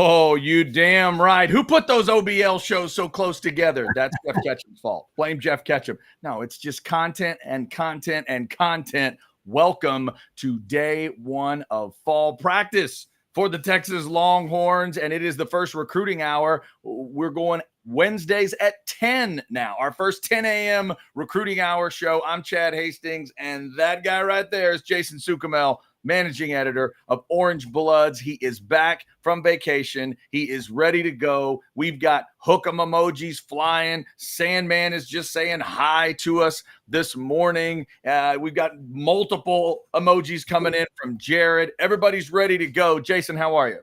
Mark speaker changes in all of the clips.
Speaker 1: Oh, you damn right. Who put those OBL shows so close together? That's Jeff Ketchum's fault. Blame Jeff Ketchum. No, it's just content and content and content. Welcome to day one of fall practice for the Texas Longhorns, and it is the first recruiting hour. We're going Wednesdays at 10 now. Our first 10 a.m. recruiting hour show. I'm Chad Hastings, and that guy right there is Jason Sukamel, managing editor of Orange Bloods. He is back from vacation. He is ready to go. We've got hook 'em emojis flying. Sandman is just saying hi to us this morning. We've got multiple emojis coming in from Jared. Everybody's ready to go. Jason, how are you?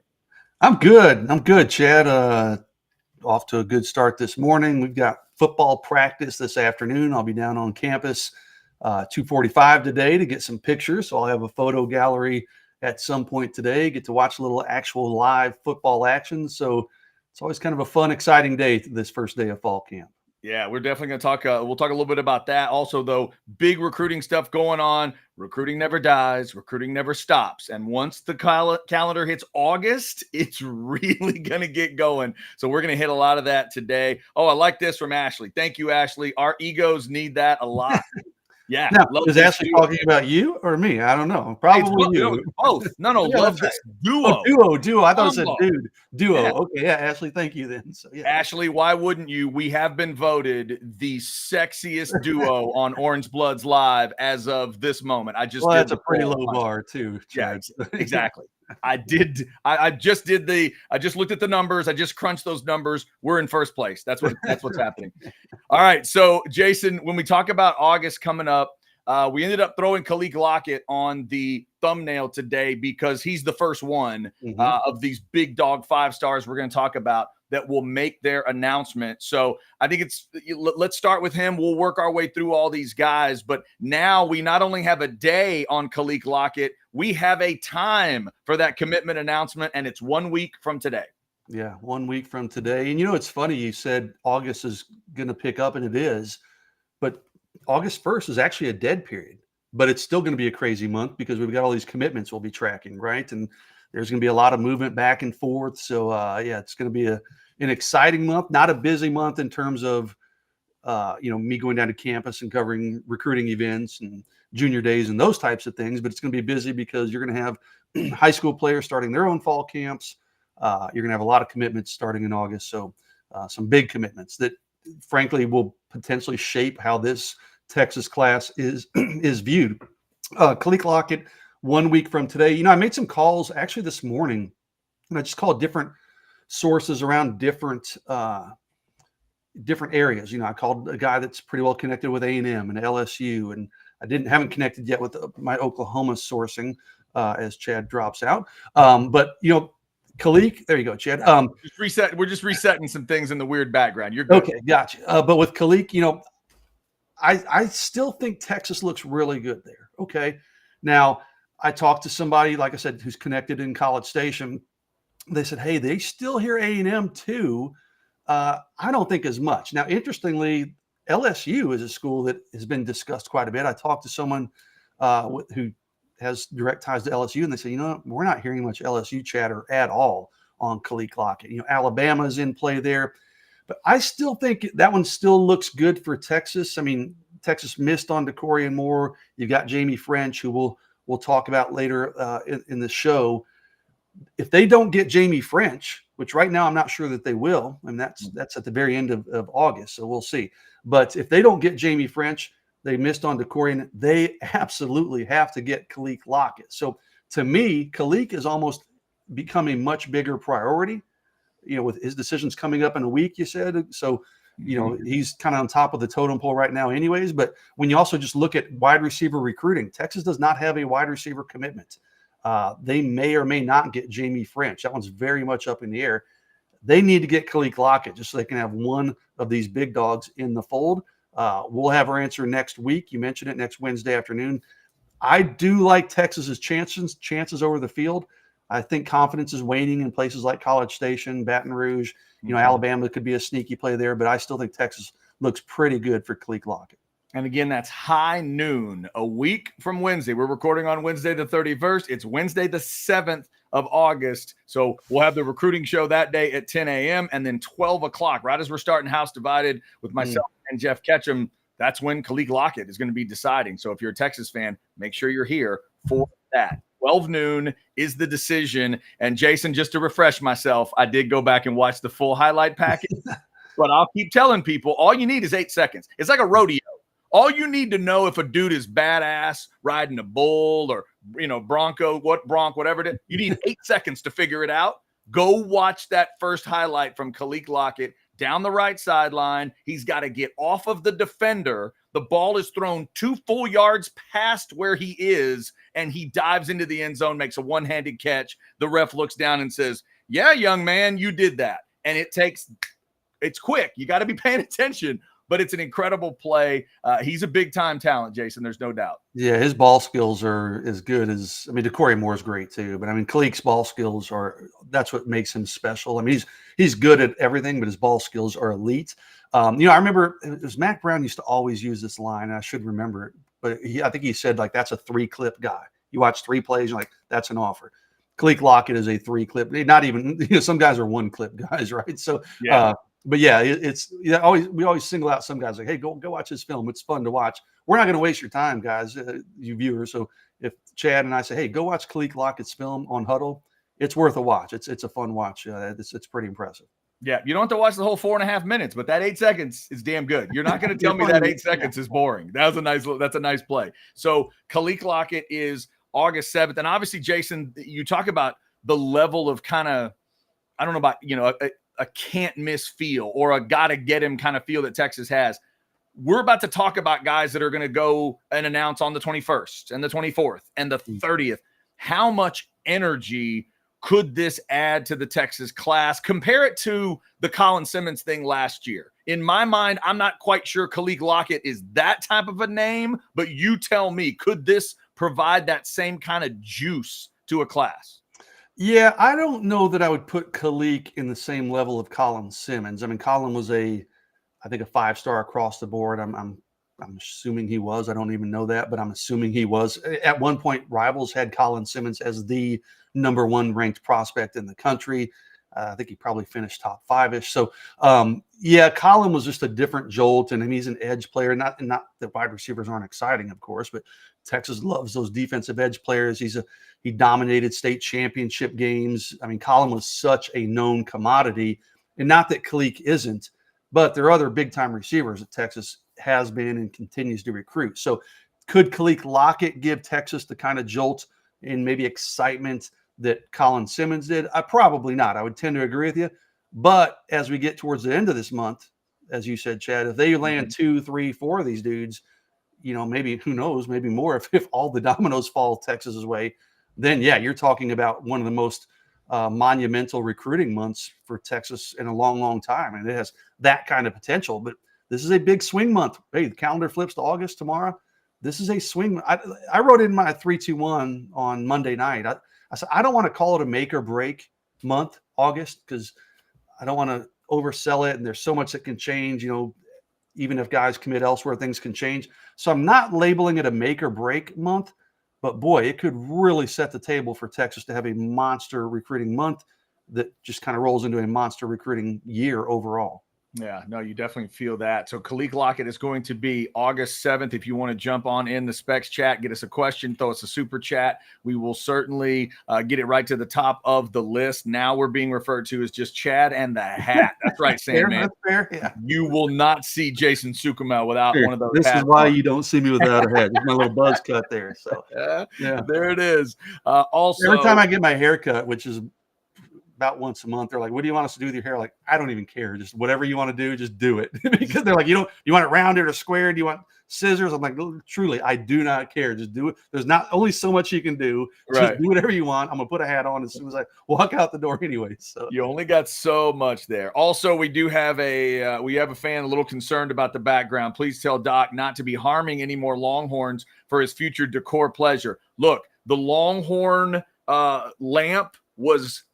Speaker 2: I'm good, Chad. Off to a good start this morning. We've got football practice this afternoon. I'll be down on campus 2:45 today to get some pictures. So I'll have a photo gallery at some point today, get to watch a little actual live football action. So it's always kind of a fun, exciting day this first day of fall camp.
Speaker 1: Yeah, we're definitely going to talk. We'll talk a little bit about that. Also, though, big recruiting stuff going on. Recruiting never dies. Recruiting never stops. And once the calendar hits August, it's really going to get going. So we're going to hit a lot of that today. Oh, I like this from Ashley. Thank you, Ashley. Our egos need that a lot. Yeah.
Speaker 2: Now, is Ashley talking about you or me? I don't know. Probably you.
Speaker 1: Both. No,
Speaker 2: yeah,
Speaker 1: love this duo.
Speaker 2: Duo. I thought it said dude. Duo.
Speaker 1: Yeah.
Speaker 2: Okay, yeah, Ashley, thank you then. So, yeah.
Speaker 1: Ashley, why wouldn't you? We have been voted the sexiest duo on Orange Bloods Live as of this moment.
Speaker 2: That's a pretty low bar too.
Speaker 1: Chad. Yeah, exactly. I just looked at the numbers. I just crunched those numbers. We're in first place. That's what's happening. All right. So Jason, when we talk about August coming up, we ended up throwing Kaleb Lockett on the thumbnail today because he's the first one of these big dog 5 stars we're going to talk about that will make their announcement. So I think let's start with him. We'll work our way through all these guys. But now we not only have a day on Kaleb Lockett, we have a time for that commitment announcement, and it's 1 week from today.
Speaker 2: Yeah, 1 week from today. And it's funny, you said August is going to pick up, and it is. But August 1st is actually a dead period. But it's still going to be a crazy month because we've got all these commitments we'll be tracking, right? And there's going to be a lot of movement back and forth. So, it's going to be an exciting month, not a busy month in terms of, me going down to campus and covering recruiting events and junior days and those types of things. But it's going to be busy because you're going to have high school players starting their own fall camps. You're going to have a lot of commitments starting in August. So some big commitments that, frankly, will potentially shape how this Texas class is viewed. Kaleb Lockett, 1 week from today. I made some calls actually this morning, and I just called different sources around different areas. I called a guy that's pretty well connected with A&M and LSU, and I haven't connected yet with my Oklahoma sourcing as Chad drops out. But Kaleb, there you go, Chad.
Speaker 1: Just reset. We're just resetting some things in the weird background. You're good.
Speaker 2: Okay, gotcha. But with Kaleb, I still think Texas looks really good there. Okay, now I talked to somebody, like I said, who's connected in College Station. They said, hey, they still hear A&M too. I don't think as much. Now, interestingly, LSU is a school that has been discussed quite a bit. I talked to someone who has direct ties to LSU, and they say, we're not hearing much LSU chatter at all on Kaleb Lockett. Alabama's in play there. But I still think that one still looks good for Texas. I mean, Texas missed on Decorian Moore. You've got Jamie French, who we'll talk about later in the show. If they don't get Jamie French, which right now I'm not sure that they will, and that's at the very end of August, so we'll see. But if they don't get Jamie French, they missed on Decorian, they absolutely have to get Kaleb Lockett. So to me, Kaleb is almost become a much bigger priority. With his decisions coming up in a week, you said. So, he's kind of on top of the totem pole right now anyways. But when you also just look at wide receiver recruiting, Texas does not have a wide receiver commitment. They may or may not get Jamie French. That one's very much up in the air. They need to get Kaleb Lockett just so they can have one of these big dogs in the fold. We'll have our answer next week. You mentioned it, next Wednesday afternoon. I do like Texas's chances over the field. I think confidence is waning in places like College Station, Baton Rouge. Alabama could be a sneaky play there, but I still think Texas looks pretty good for Kaleb Lockett.
Speaker 1: And again, that's high noon, a week from Wednesday. We're recording on Wednesday the 31st. It's Wednesday the 7th of August. So we'll have the recruiting show that day at 10 a.m. and then 12 o'clock, right as we're starting House Divided with myself and Jeff Ketchum. That's when Kaleb Lockett is going to be deciding. So if you're a Texas fan, make sure you're here for that. 12 noon is the decision. And Jason, just to refresh myself, I did go back and watch the full highlight package. But I'll keep telling people, all you need is 8 seconds. It's like a rodeo. All you need to know if a dude is badass riding a bull or, bronco, whatever it is, you need 8 seconds to figure it out. Go watch that first highlight from Kaleb Lockett down the right sideline. He's got to get off of the defender. The ball is thrown 2 full yards past where he is, and he dives into the end zone, makes a one-handed catch. The ref looks down and says, "Yeah, young man, you did that." And it's quick. You got to be paying attention, but it's an incredible play. He's a big-time talent, Jason. There's no doubt.
Speaker 2: Yeah, his ball skills are as good as – DeCorey Moore is great too, but Kaleb's ball skills that's what makes him special. He's good at everything, but his ball skills are elite. I remember it was Mac Brown used to always use this line, and I should remember it, but I think he said, like, that's a 3-clip guy. You watch 3 plays, you're like, that's an offer. Kaleb Lockett is a 3-clip. Not even, some guys are 1-clip guys, right? So,
Speaker 1: yeah.
Speaker 2: But yeah, we always single out some guys like, hey, go watch his film. It's fun to watch. We're not going to waste your time, guys, you viewers. So if Chad and I say, hey, go watch Kaleb Lockett's film on Huddle, it's worth a watch. It's a fun watch. It's pretty impressive.
Speaker 1: Yeah, you don't have to watch the whole 4.5 minutes, but that 8 seconds is damn good. You're not going to tell me that 8 seconds is boring. That's a nice play. So Kaleb Lockett is August 7th. And obviously, Jason, you talk about the level of kind of, I don't know about, a can't miss feel or a gotta get him kind of feel that Texas has. We're about to talk about guys that are going to go and announce on the 21st and the 24th and the 30th. How much energy could this add to the Texas class? Compare it to the Colin Simmons thing last year. In my mind, I'm not quite sure Kaleb Lockett is that type of a name, but you tell me, could this provide that same kind of juice to a class?
Speaker 2: Yeah, I don't know that I would put Kaleb in the same level of Colin Simmons. Colin was I think a 5-star across the board. I'm assuming he was. I don't even know that, but I'm assuming he was. At one point, Rivals had Colin Simmons as the number 1 ranked prospect in the country. I think he probably finished top 5-ish. So, Colin was just a different jolt, and he's an edge player. Not that wide receivers aren't exciting, of course, but Texas loves those defensive edge players. He dominated state championship games. Colin was such a known commodity, and not that Kaleb isn't, but there are other big-time receivers that Texas has been and continues to recruit. So could Kaleb Lockett give Texas the kind of jolt and maybe excitement that Colin Simmons did? Probably not. I would tend to agree with you. But as we get towards the end of this month, as you said, Chad, if they land 2, 3, 4 of these dudes, maybe, who knows, maybe more, if all the dominoes fall Texas's way, then yeah, you're talking about one of the most monumental recruiting months for Texas in a long, long time. And it has that kind of potential. But this is a big swing month. Hey, the calendar flips to August tomorrow. This is a swing. I wrote in my 3-2-1 on Monday night. I said, I don't want to call it a make or break month, August, because I don't want to oversell it. And there's so much that can change, even if guys commit elsewhere, things can change. So I'm not labeling it a make or break month, but boy, it could really set the table for Texas to have a monster recruiting month that just kind of rolls into a monster recruiting year overall.
Speaker 1: Yeah, no, you definitely feel that. So Kaleb Lockett is going to be August 7th. If you want to jump on in the Specs chat, get us a question, throw us a super chat. We will certainly get it right to the top of the list. Now we're being referred to as just Chad and the hat. That's right, Sandman.
Speaker 2: That's fair. Yeah.
Speaker 1: You will not see Jason Sukumel without one of those
Speaker 2: hats. This is why you don't see me without a hat. It's my little buzz cut there. So
Speaker 1: yeah, there it is. Also,
Speaker 2: every time I get my hair cut, which is about once a month, they're like, what do you want us to do with your hair? Like, I don't even care. Just whatever you want to do, just do it. Because they're like, you want it rounded or squared? Do you want scissors? I'm like, truly, I do not care. Just do it. There's not only so much you can do.
Speaker 1: Right.
Speaker 2: Just do whatever you want. I'm going to put a hat on as soon as I walk out the door anyway. So
Speaker 1: you only got so much there. Also, we do have a fan a little concerned about the background. Please tell Doc not to be harming any more Longhorns for his future decor pleasure. Look, the Longhorn lamp was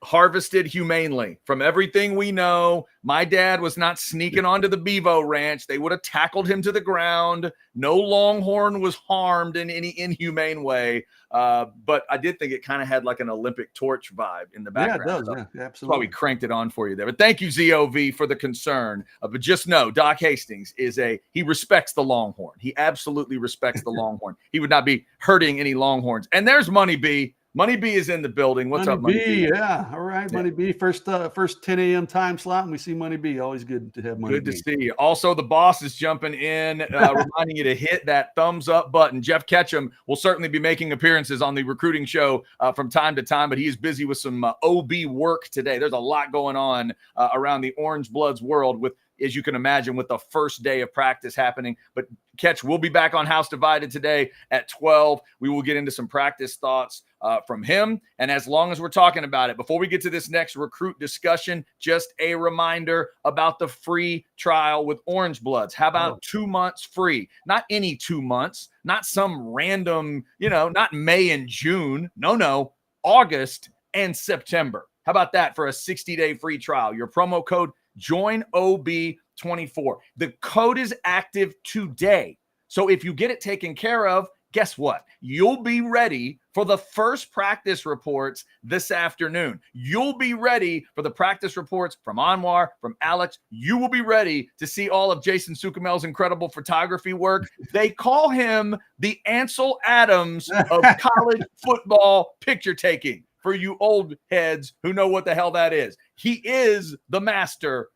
Speaker 1: harvested humanely. From everything we know, my dad was not sneaking onto the Bevo Ranch. They would have tackled him to the ground. No Longhorn was harmed in any inhumane way. But I did think it kind of had like an Olympic torch vibe in the background.
Speaker 2: Yeah, it does.
Speaker 1: So
Speaker 2: Yeah,
Speaker 1: that's
Speaker 2: absolutely.
Speaker 1: why we cranked it on for you there. But thank you, ZOV, for the concern. But just know, Doc Hastings he respects the Longhorn. He absolutely respects the Longhorn. He would not be hurting any Longhorns. And there's Money B. Money B is in the building. What's up, Money B?
Speaker 2: Yeah, all right, Money B. First 10 a.m. time slot, and we see Money B. Always good to have Money
Speaker 1: Good
Speaker 2: B.
Speaker 1: to see you. Also, the boss is jumping in, reminding you to hit that thumbs up button. Jeff Ketchum will certainly be making appearances on the recruiting show from time to time, but he is busy with some OB work today. There's a lot going on around the Orange Bloods world with, as you can imagine, with the first day of practice happening. But Ketch will be back on House Divided today at 12. We will get into some practice thoughts from him. And as long as we're talking about it, before we get to this next recruit discussion, just a reminder about the free trial with Orange Bloods. How about 2 months free? Not any 2 months, not some random, not May and June. No, August and September. How about that for a 60-day free trial? Your promo code JOINOB24. The code is active today. So if you get it taken care of, guess what? You'll be ready for the first practice reports this afternoon. You'll be ready for the practice reports from Anwar, from Alex. You will be ready to see all of Jason Sukumel's incredible photography work. They call him the Ansel Adams of college football picture taking. For you old heads who know what the hell that is. He is the master.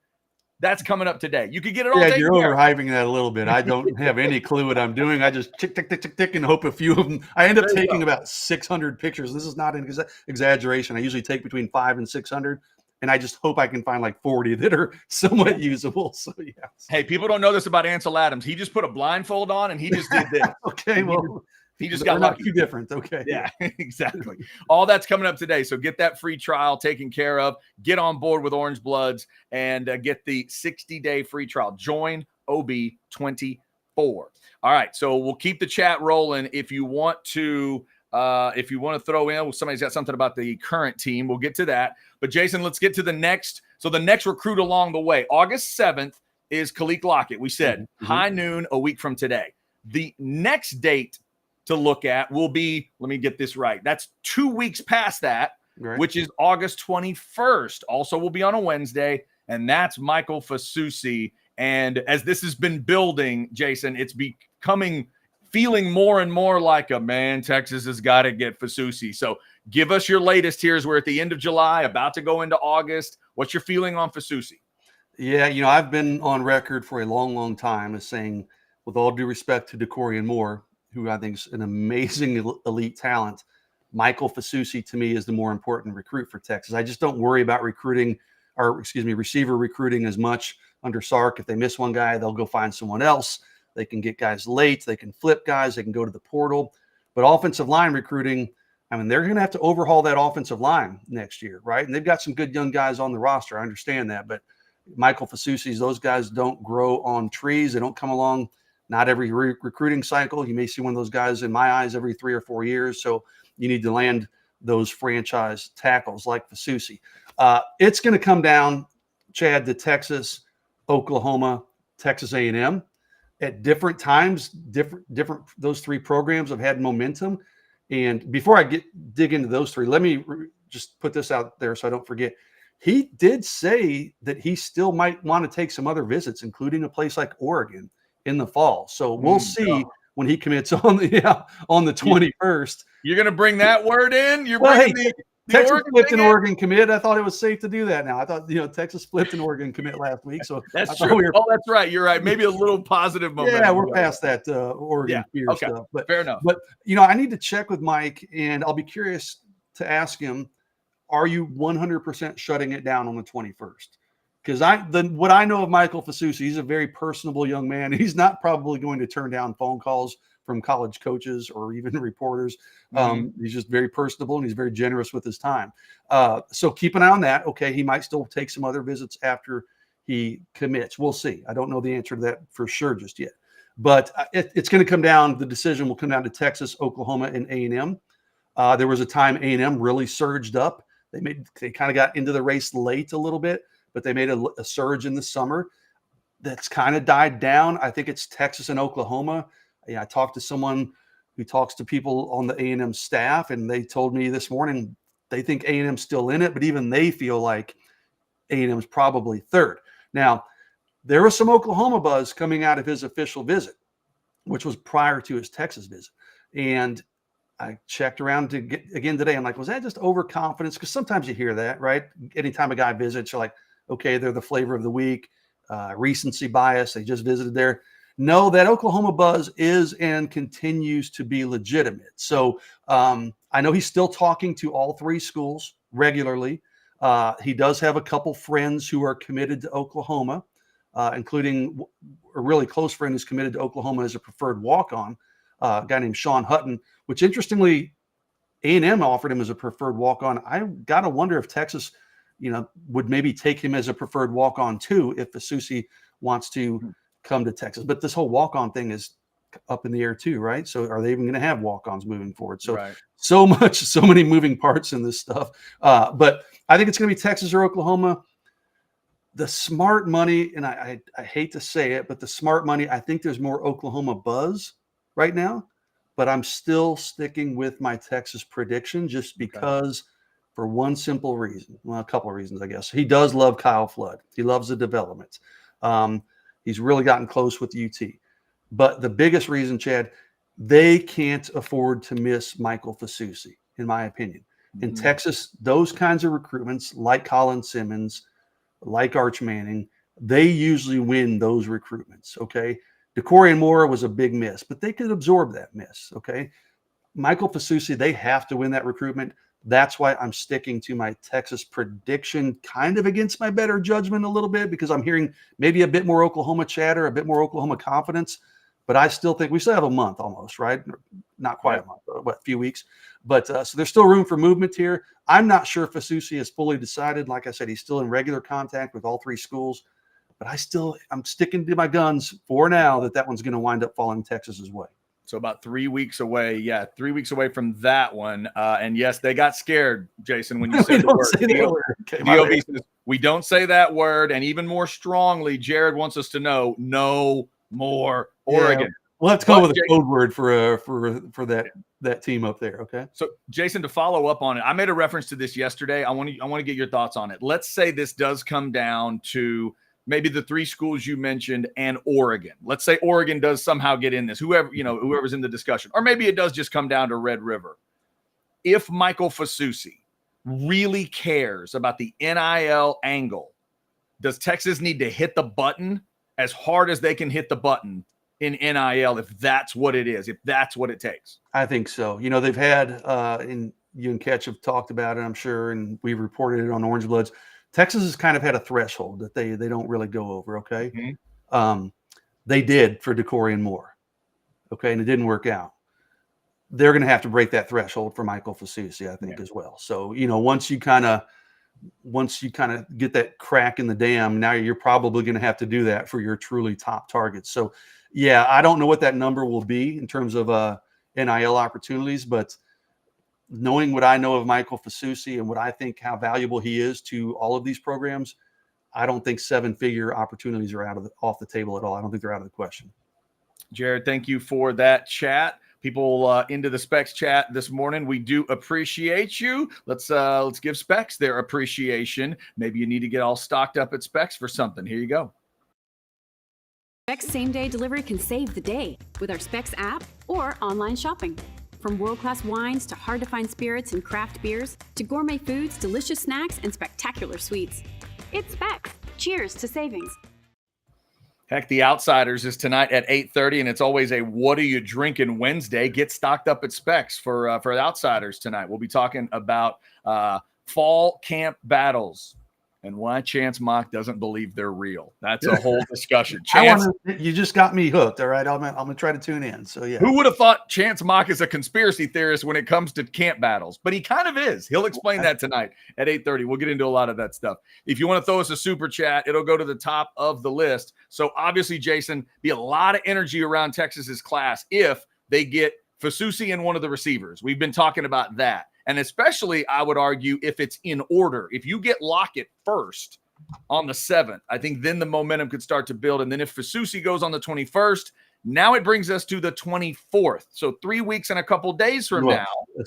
Speaker 1: That's coming up today. You could get it all.
Speaker 2: Yeah, you're overhyping that a little bit. I don't have any clue what I'm doing. I just tick, tick, tick, tick, tick, and hope a few of them. I end up taking about 600 pictures. This is not an exaggeration. I usually take between 500 and 600, and I just hope I can find like 40 that are somewhat usable. So yeah.
Speaker 1: Hey, people don't know this about Ansel Adams. He just put a blindfold on and he just did this.
Speaker 2: Okay, well.
Speaker 1: He just got lucky.
Speaker 2: Not too different. Okay.
Speaker 1: Yeah, exactly. All that's coming up today. So get that free trial taken care of. Get on board with Orange Bloods and get the 60-day free trial. Join OB24. All right. So we'll keep the chat rolling. If you want to throw in, somebody's got something about the current team. We'll get to that. But Jason, let's get to the next. So the next recruit along the way, August 7th is Kaleb Lockett. We said high noon a week from today. The next date to look at will be, let me get this right. That's 2 weeks past that, right, which is August 21st. Also will be on a Wednesday, and that's Michael Fasusi. And as this has been building, Jason, it's feeling more and more like Texas has got to get Fasusi. So give us your latest here as we're at the end of July, about to go into August. What's your feeling on Fasusi?
Speaker 2: Yeah, I've been on record for a long, long time as saying, with all due respect to DeCorian Moore, who I think is an amazing elite talent, Michael Fasusi to me is the more important recruit for Texas. I just don't worry about receiver recruiting as much under Sark. If they miss one guy, they'll go find someone else. They can get guys late. They can flip guys. They can go to the portal. But offensive line recruiting, they're going to have to overhaul that offensive line next year, right? And they've got some good young guys on the roster. I understand that. But Michael Fasusi's, those guys don't grow on trees. They don't come along. Not every recruiting cycle. You may see one of those guys, in my eyes, every 3 or 4 years. So you need to land those franchise tackles like Fasusi. It's going to come down, Chad, to Texas, Oklahoma, Texas A&M. At different times, different. Those three programs have had momentum. And before I dig into those three, let me just put this out there so I don't forget. He did say that he still might want to take some other visits, including a place like Oregon in the fall. So we'll see when he commits on the 21st.
Speaker 1: You're going to bring that word in? You're
Speaker 2: bringing
Speaker 1: the
Speaker 2: Texas
Speaker 1: Oregon
Speaker 2: flipped an Oregon commit. I thought it was safe to do that now. I thought, Texas flipped an Oregon commit last week. So
Speaker 1: that's true. That's right. You're right. Maybe a little positive momentum.
Speaker 2: Yeah, we're past that Oregon fear stuff. But
Speaker 1: fair enough.
Speaker 2: But, I need to check with Mike, and I'll be curious to ask him, are you 100% shutting it down on the 21st? Because what I know of Michael Fasusi, he's a very personable young man. He's not probably going to turn down phone calls from college coaches or even reporters. He's just very personable, and he's very generous with his time. So keep an eye on that. Okay, he might still take some other visits after he commits. We'll see. I don't know the answer to that for sure just yet. But it's going to come down. The decision will come down to Texas, Oklahoma, and A&M. There was a time A&M really surged up They kind of got into the race late a little bit, but they made a surge in the summer. That's kind of died down. I think it's Texas and Oklahoma. I talked to someone who talks to people on the A&M staff, and they told me this morning they think A&M's still in it, but even they feel like A&M's probably third. Now, there was some Oklahoma buzz coming out of his official visit, which was prior to his Texas visit. And I checked around again today. I'm like, was that just overconfidence? Because sometimes you hear that, right? Anytime a guy visits, you're like, okay, they're the flavor of the week, recency bias. They just visited there. No, that Oklahoma buzz is and continues to be legitimate. So I know he's still talking to all three schools regularly. He does have a couple friends who are committed to Oklahoma, including a really close friend who's committed to Oklahoma as a preferred walk-on, a guy named Sean Hutton, which interestingly, A&M offered him as a preferred walk-on. I got to wonder if Texas, would maybe take him as a preferred walk-on too, if Fasusi wants to come to Texas. But this whole walk-on thing is up in the air too, right? So are they even going to have walk-ons moving forward? So,
Speaker 1: right.
Speaker 2: so many moving parts in this stuff. But I think it's going to be Texas or Oklahoma. The smart money, and I hate to say it, but the smart money, I think there's more Oklahoma buzz right now, but I'm still sticking with my Texas prediction just because for one simple reason. Well, a couple of reasons, I guess. He does love Kyle Flood. He loves the development. He's really gotten close with UT. But the biggest reason, Chad, they can't afford to miss Michael Fasusi, in my opinion. In Texas, those kinds of recruitments, like Colin Simmons, like Arch Manning, they usually win those recruitments, okay? DeCorian Moore was a big miss, but they could absorb that miss, okay? Michael Fasusi, they have to win that recruitment. That's why I'm sticking to my Texas prediction, kind of against my better judgment a little bit, because I'm hearing maybe a bit more Oklahoma chatter, a bit more Oklahoma confidence. But I still think we still have a month almost, right? Not quite a month, but a few weeks. But so there's still room for movement here. I'm not sure Fasusi is fully decided. Like I said, he's still in regular contact with all three schools. But I'm sticking to my guns for now that one's going to wind up falling Texas's way.
Speaker 1: So about 3 weeks away. Yeah, 3 weeks away from that one. And yes, they got scared, Jason, when you said the word. DOV says, we don't say that word. And even more strongly, Jared wants us to know no more Oregon.
Speaker 2: Yeah, we'll have to come up with a code word for that team up there. Okay.
Speaker 1: So Jason, to follow up on it, I made a reference to this yesterday. I want to get your thoughts on it. Let's say this does come down to maybe the three schools you mentioned and Oregon. Let's say Oregon does somehow get in this, whoever's in the discussion, or maybe it does just come down to Red River. If Michael Fasusi really cares about the NIL angle, does Texas need to hit the button as hard as they can hit the button in NIL, if that's what it is, if that's what it takes?
Speaker 2: I think so. They've had, and you and Ketch have talked about it, I'm sure, and we've reported it on Orange Bloods. Texas has kind of had a threshold that they don't really go over, okay? Mm-hmm. They did for DeCorian Moore, okay, and it didn't work out. They're going to have to break that threshold for Michael Fasusi, I think, as well. So, once you kind of get that crack in the dam, now you're probably going to have to do that for your truly top targets. So, yeah, I don't know what that number will be in terms of NIL opportunities, but knowing what I know of Michael Fasusi and what I think how valuable he is to all of these programs, I don't think seven-figure opportunities are off the table at all. I don't think they're out of the question.
Speaker 1: Jared, thank you for that chat. People into the Specs chat this morning, we do appreciate you. Let's give Specs their appreciation. Maybe you need to get all stocked up at Specs for something. Here you go.
Speaker 3: Specs same-day delivery can save the day with our Specs app or online shopping. From world-class wines to hard-to-find spirits and craft beers to gourmet foods, delicious snacks, and spectacular sweets. It's Specs. Cheers to savings.
Speaker 1: Heck, the Outsiders is tonight at 8:30, and it's always a What Are You Drinking Wednesday. Get stocked up at Specs for the Outsiders tonight. We'll be talking about fall camp battles and why Chance Mock doesn't believe they're real. That's a whole discussion. Chance,
Speaker 2: you just got me hooked. All right, I'm gonna try to tune in. So yeah,
Speaker 1: who would have thought Chance Mock is a conspiracy theorist when it comes to camp battles? But he kind of is. He'll explain that tonight at 8:30. We'll get into a lot of that stuff. If you want to throw us a super chat, it'll go to the top of the list. So obviously, Jason, be a lot of energy around Texas's class if they get Fasusi and one of the receivers. We've been talking about that. And especially, I would argue, if it's in order. If you get Lockett first on the 7th, I think then the momentum could start to build. And then if Fasusi goes on the 21st, now it brings us to the 24th. So 3 weeks and a couple days from now.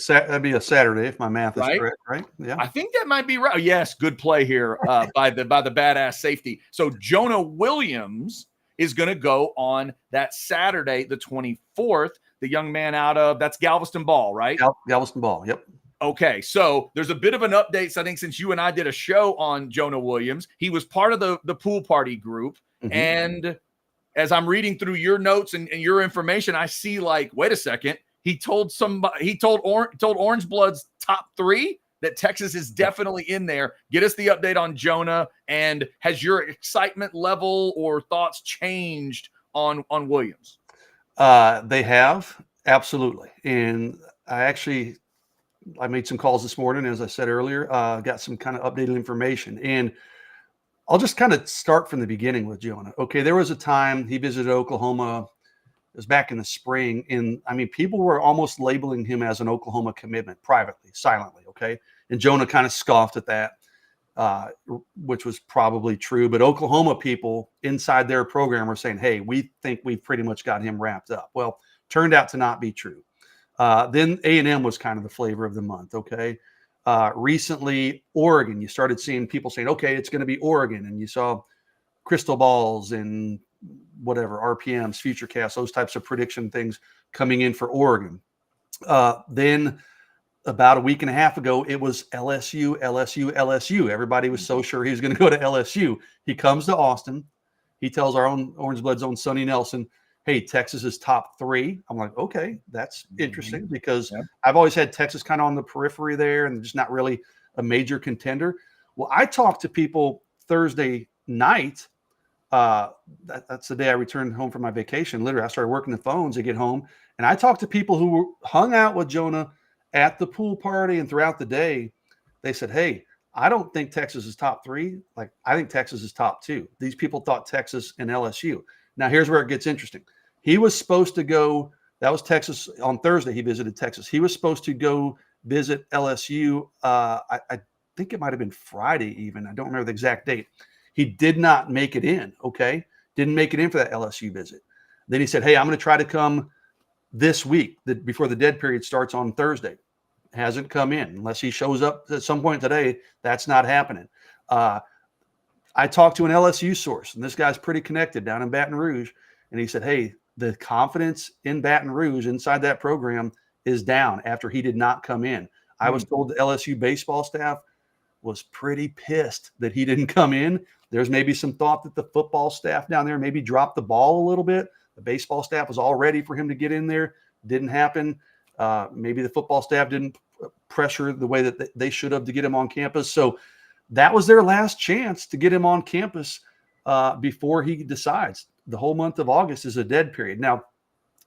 Speaker 2: That'd be a Saturday if my math is
Speaker 1: Right?
Speaker 2: correct, right? Yeah.
Speaker 1: I think that might be right. Yes, good play here by the badass safety. So Jonah Williams is going to go on that Saturday, the 24th. The young man out of, that's Galveston Ball, right?
Speaker 2: Galveston Ball, yep.
Speaker 1: Okay, so there's a bit of an update. So I think since you and I did a show on Jonah Williams, he was part of the pool party group.
Speaker 2: Mm-hmm.
Speaker 1: And as I'm reading through your notes and your information, I see like, wait a second. He told Orange Blood's top 3 that Texas is definitely in there. Get us the update on Jonah, and has your excitement level or thoughts changed on Williams?
Speaker 2: They have, absolutely. And I made some calls this morning, as I said earlier, got some kind of updated information. And I'll just kind of start from the beginning with Jonah. Okay, there was a time he visited Oklahoma. It was back in the spring. And I mean, people were almost labeling him as an Oklahoma commitment privately, silently. Okay. And Jonah kind of scoffed at that, which was probably true. But Oklahoma people inside their program were saying, hey, we think we've pretty much got him wrapped up. Well, turned out to not be true. Then A&M was kind of the flavor of the month. Okay. Recently, Oregon, you started seeing people saying, okay, it's going to be Oregon. And you saw crystal balls and whatever, RPMs, Futurecast, those types of prediction things coming in for Oregon. Then about a week and a half ago, it was LSU. Everybody was so sure he was going to go to LSU. He comes to Austin. He tells our own Orange Blood's own Sonny Nelson, hey, Texas is top 3. I'm like, okay, that's interesting, because I've always had Texas kind of on the periphery there and just not really a major contender. Well, I talked to people Thursday night. That's the day I returned home from my vacation. Literally, I started working the phones to get home. And I talked to people who hung out with Jonah at the pool party and throughout the day. They said, hey, I don't think Texas is top 3. Like, I think Texas is top 2. These people thought Texas and LSU. Now, here's where it gets interesting. He was supposed to go, that was Texas on Thursday. He visited Texas. He was supposed to go visit LSU. I think it might have been Friday even. I don't remember the exact date. He did not make it in. Okay. Didn't make it in for that LSU visit. Then he said, hey, I'm going to try to come this week before the dead period starts on Thursday. Hasn't come in unless he shows up at some point today. That's not happening. I talked to an LSU source, and this guy's pretty connected down in Baton Rouge. And he said, hey, the confidence in Baton Rouge inside that program is down after he did not come in. I was told the LSU baseball staff was pretty pissed that he didn't come in. There's maybe some thought that the football staff down there maybe dropped the ball a little bit. The baseball staff was all ready for him to get in there. Didn't happen. Maybe the football staff didn't pressure the way that they should have to get him on campus. So that was their last chance to get him on campus before he decides. The whole month of August is a dead period. Now,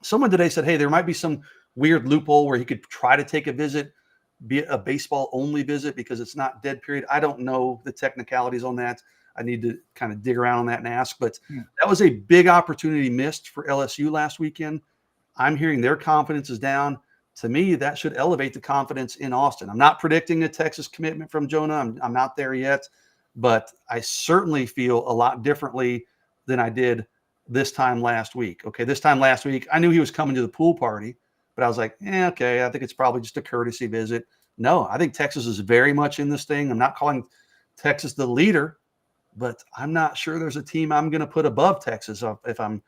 Speaker 2: someone today said, hey, there might be some weird loophole where he could try to take a visit, be a baseball only visit because it's not dead period. I don't know the technicalities on that. I need to kind of dig around on that and ask, but that was a big opportunity missed for LSU last weekend. I'm hearing their confidence is down. To me, that should elevate the confidence in Austin. I'm not predicting a Texas commitment from Jonah. I'm not there yet, but I certainly feel a lot differently than I did this time last week. Okay, this time last week, I knew he was coming to the pool party, but I was like, okay, I think it's probably just a courtesy visit. No, I think Texas is very much in this thing. I'm not calling Texas the leader, but I'm not sure there's a team I'm going to put above Texas if I'm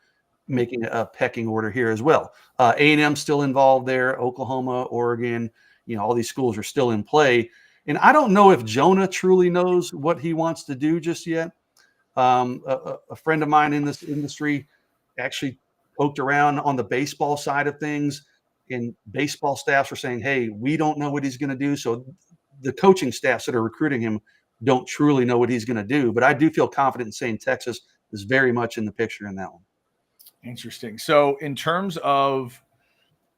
Speaker 2: making a pecking order here as well. A&M still involved there. Oklahoma, Oregon, all these schools are still in play. And I don't know if Jonah truly knows what he wants to do just yet. A friend of mine in this industry actually poked around on the baseball side of things, and baseball staffs were saying, hey, we don't know what he's going to do. So the coaching staffs that are recruiting him don't truly know what he's going to do. But I do feel confident in saying Texas is very much in the picture in that one.
Speaker 1: Interesting. So in terms of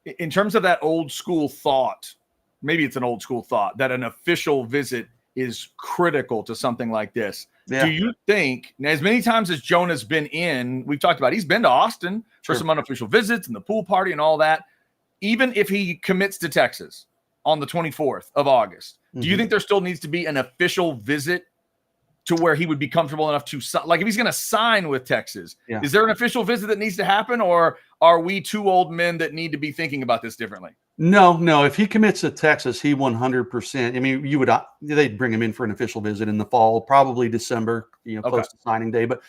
Speaker 1: that old school thought, maybe it's an old school thought that an official visit is critical to something like this. Yeah. Do you think, as many times as Jonah's been in, we've talked about, he's been to Austin for some unofficial visits and the pool party and all that. Even if he commits to Texas, on the 24th of August. Do you think there still needs to be an official visit to where he would be comfortable enough to like if he's going to sign with Texas? Is there an official visit that needs to happen, or are we two old men that need to be thinking about this differently?
Speaker 2: No. If he commits to Texas, he 100%. I mean, they'd bring him in for an official visit in the fall, probably December, close to signing day. But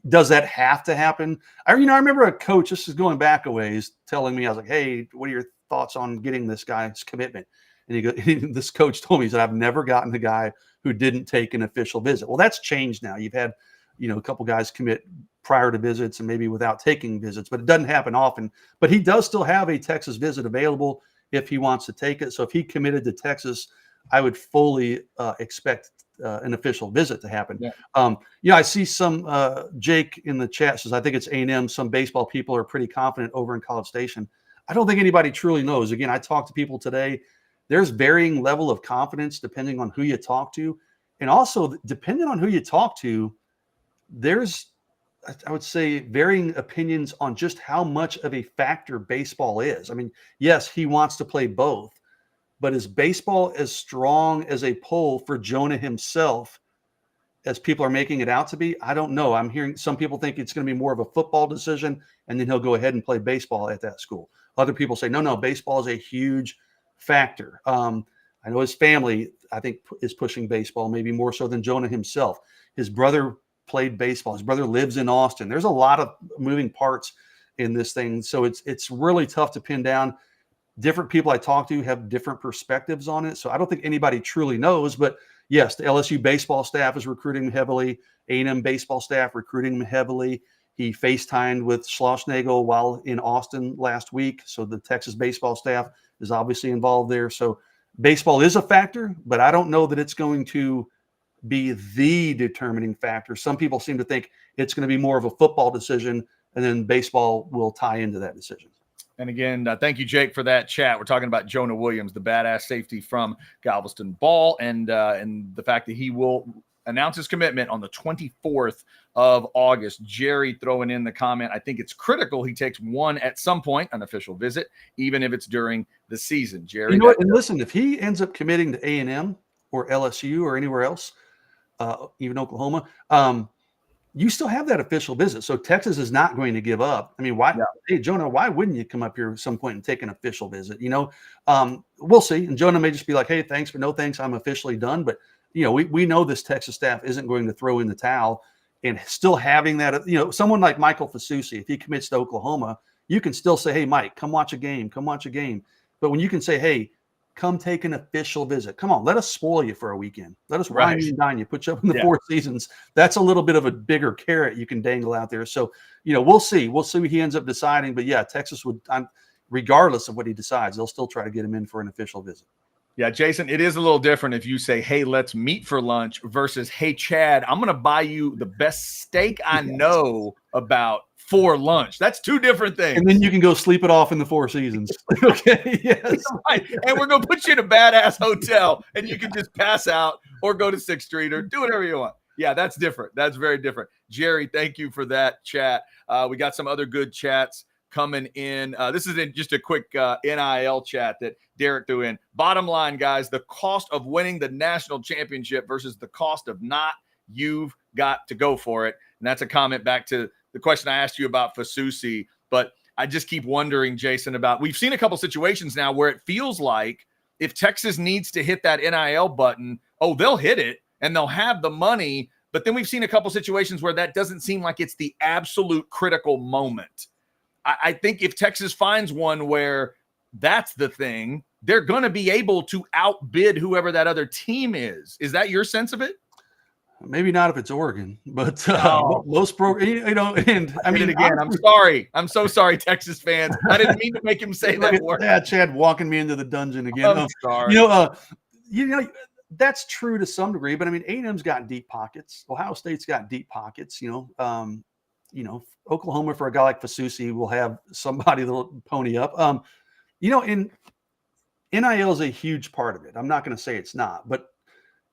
Speaker 2: does that have to happen? I remember a coach, this is going back a ways, telling me, I was like, hey, what are your thoughts on getting this guy's commitment? And this coach told me, he said, I've never gotten a guy who didn't take an official visit. Well, that's changed now. You've had, a couple guys commit prior to visits and maybe without taking visits, but it doesn't happen often. But he does still have a Texas visit available if he wants to take it. So if he committed to Texas, I would fully expect an official visit to happen. I see some Jake in the chat says, I think it's A&M. Some baseball people are pretty confident over in College Station. I don't think anybody truly knows. Again, I talked to people today. There's varying level of confidence depending on who you talk to. And also, depending on who you talk to, there's, I would say, varying opinions on just how much of a factor baseball is. I mean, yes, he wants to play both, but is baseball as strong as a pull for Jonah himself as people are making it out to be? I don't know. I'm hearing some people think it's going to be more of a football decision, and then he'll go ahead and play baseball at that school. Other people say, no, baseball is a huge factor. I know his family, I think, is pushing baseball maybe more so than Jonah himself. His brother played baseball. His brother lives in Austin. There's a lot of moving parts in this thing. So it's really tough to pin down. Different people I talk to have different perspectives on it. So I don't think anybody truly knows, but yes, the LSU baseball staff is recruiting him heavily. A&M baseball staff recruiting him heavily. He FaceTimed with Schlossnagle while in Austin last week. So the Texas baseball staff is obviously involved there. So baseball is a factor, but I don't know that it's going to be the determining factor. Some people seem to think it's going to be more of a football decision, and then baseball will tie into that decision.
Speaker 1: And again, thank you, Jake, for that chat. We're talking about Jonah Williams, the badass safety from Galveston Ball, and the fact that he will announce his commitment on the 24th of August. Jerry throwing in the comment, I think it's critical he takes one at some point, an official visit, even if it's during the season. Jerry,
Speaker 2: and listen, if he ends up committing to A&M or LSU or anywhere else, even Oklahoma, you still have that official visit. So Texas is not going to give up. I mean, why? Yeah. Hey, Jonah, why wouldn't you come up here at some point and take an official visit? We'll see. And Jonah may just be like, hey, thanks, but no thanks. I'm officially done. But, we know this Texas staff isn't going to throw in the towel. And still having that, someone like Michael Fasusi, if he commits to Oklahoma, you can still say, hey, Mike, come watch a game. But when you can say, hey, come take an official visit. Come on, let us spoil you for a weekend. Let us wine you and dine you, put you up in the Four Seasons. That's a little bit of a bigger carrot you can dangle out there. So, we'll see. We'll see what he ends up deciding. But, yeah, Texas would, regardless of what he decides, they'll still try to get him in for an official visit.
Speaker 1: Yeah, Jason, it is a little different if you say, hey, let's meet for lunch versus, hey, Chad, I'm going to buy you the best steak I know about for lunch. That's two different things.
Speaker 2: And then you can go sleep it off in the Four Seasons. Okay, yes.
Speaker 1: Right. And we're going to put you in a badass hotel, and you can just pass out or go to 6th Street or do whatever you want. Yeah, that's different. That's very different. Jerry, thank you for that chat. We got some other good chats coming in. This is just a quick NIL chat that Derek threw in. Bottom line, guys, the cost of winning the national championship versus the cost of not, you've got to go for it. And that's a comment back to the question I asked you about Fasusi. But I just keep wondering, Jason, we've seen a couple situations now where it feels like if Texas needs to hit that NIL button, they'll hit it and they'll have the money. But then we've seen a couple situations where that doesn't seem like it's the absolute critical moment. I think if Texas finds one where that's the thing, they're going to be able to outbid whoever that other team is. Is that your sense of it?
Speaker 2: Maybe not if it's Oregon, but most programs, and I mean,
Speaker 1: again, I'm sorry. I'm so sorry, Texas fans. I didn't mean to make him say that word.
Speaker 2: Yeah, Chad walking me into the dungeon again.
Speaker 1: I'm sorry.
Speaker 2: That's true to some degree, but I mean, A&M's got deep pockets. Ohio State's got deep pockets, Oklahoma, for a guy like Fasusi, will have somebody that'll pony up. And NIL is a huge part of it. I'm not going to say it's not, but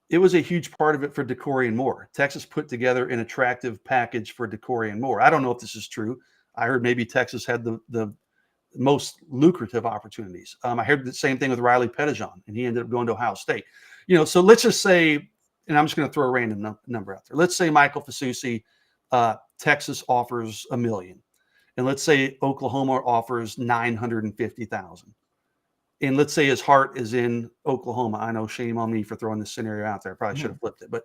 Speaker 2: it was a huge part of it for DeCorian Moore. Texas put together an attractive package for DeCorian Moore. I don't know if this is true. I heard maybe Texas had the most lucrative opportunities. I heard the same thing with Riley Pettijohn, and he ended up going to Ohio State. So let's just say, and I'm just going to throw a random number out there. Let's say Michael Fasusi, Texas offers $1 million, and let's say Oklahoma offers $950,000. And let's say his heart is in Oklahoma. I know, shame on me for throwing this scenario out there. I probably should have flipped it, but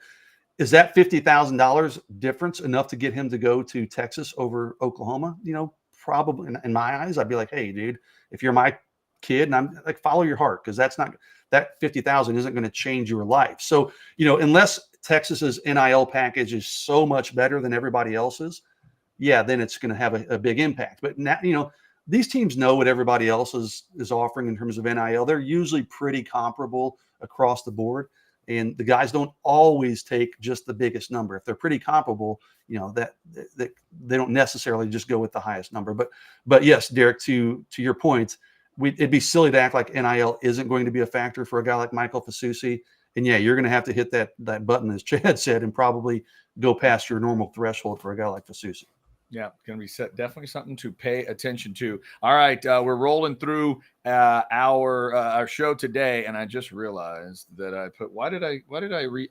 Speaker 2: is that $50,000 difference enough to get him to go to Texas over Oklahoma? Probably in my eyes, I'd be like, hey, dude, if you're my kid, and I'm like, follow your heart, because that 50,000 isn't going to change your life. So, unless Texas's NIL package is so much better than everybody else's, then it's going to have a big impact. But now, these teams know what everybody else is offering in terms of NIL. They're usually pretty comparable across the board. And the guys don't always take just the biggest number. If they're pretty comparable, that they don't necessarily just go with the highest number. But yes, Derek, to your point, it'd be silly to act like NIL isn't going to be a factor for a guy like Michael Fasusi. And you're going to have to hit that button, as Chad said, and probably go past your normal threshold for a guy like Fasusi.
Speaker 1: Yeah, going to be definitely something to pay attention to. All right, we're rolling through our show today, and I just realized that I put. Why did I read?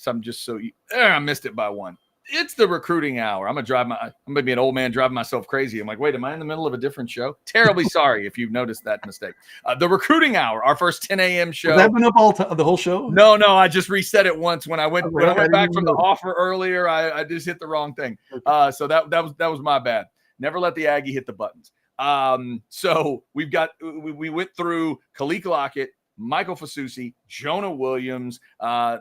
Speaker 1: I'm just so I missed it by one. It's the recruiting hour. I'm gonna be an old man driving myself crazy. I'm like, wait, am I in the middle of a different show? Terribly sorry if you've noticed that mistake. The recruiting hour, our first 10 a.m. show.
Speaker 2: Has that been up the whole show?
Speaker 1: No, I just reset it once when I went back from the offer earlier. I just hit the wrong thing. So that was my bad. Never let the Aggie hit the buttons. So we went through Kaleb Lockett, Michael Fasusi, Jonah Williams. So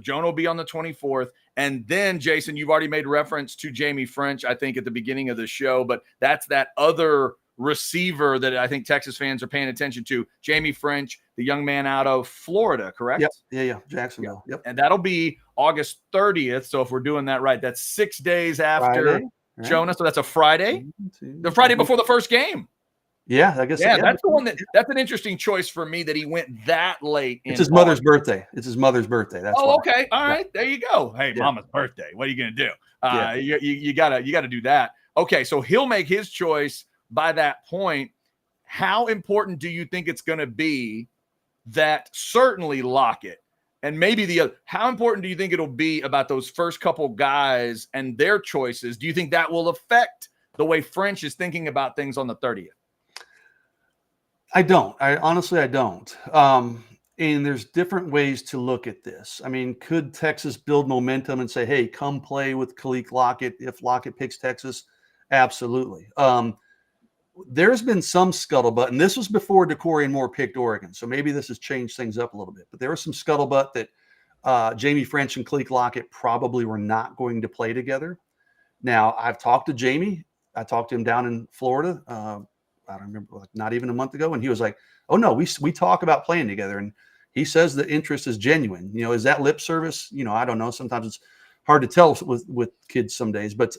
Speaker 1: Jonah will be on the 24th. And then, Jason, you've already made reference to Jamie French, I think, at the beginning of the show, but that's that other receiver that I think Texas fans are paying attention to. Jamie French, the young man out of Florida, correct?
Speaker 2: Yep. Yeah. Jacksonville. Yep.
Speaker 1: And that'll be August 30th. So if we're doing that right, that's 6 days after Friday, right? Jonah. So that's a Friday, the Friday before the first game.
Speaker 2: Yeah, I guess.
Speaker 1: Yeah, that's the one that's an interesting choice for me that he went that late.
Speaker 2: It's his mother's birthday. It's his mother's birthday. That's
Speaker 1: okay. All right, there you go. Hey, mama's birthday. What are you gonna do? You gotta do that. Okay, so he'll make his choice by that point. How important do you think it's gonna be that certainly Lockett and maybe the other? How important do you think it'll be about those first couple guys and their choices? Do you think that will affect the way French is thinking about things on the 30th?
Speaker 2: I don't. Honestly, I don't. And there's different ways to look at this. I mean, could Texas build momentum and say, hey, come play with Kaleb Lockett if Lockett picks Texas? Absolutely. There's been some scuttlebutt, and this was before DeCorian Moore picked Oregon, so maybe this has changed things up a little bit. But there was some scuttlebutt that Jamie French and Kaleb Lockett probably were not going to play together. Now, I've talked to Jamie. I talked to him down in Florida. I don't remember, not even a month ago. And he was like, oh no, we talk about playing together. And he says the interest is genuine. Is that lip service? I don't know. Sometimes it's hard to tell with kids some days, but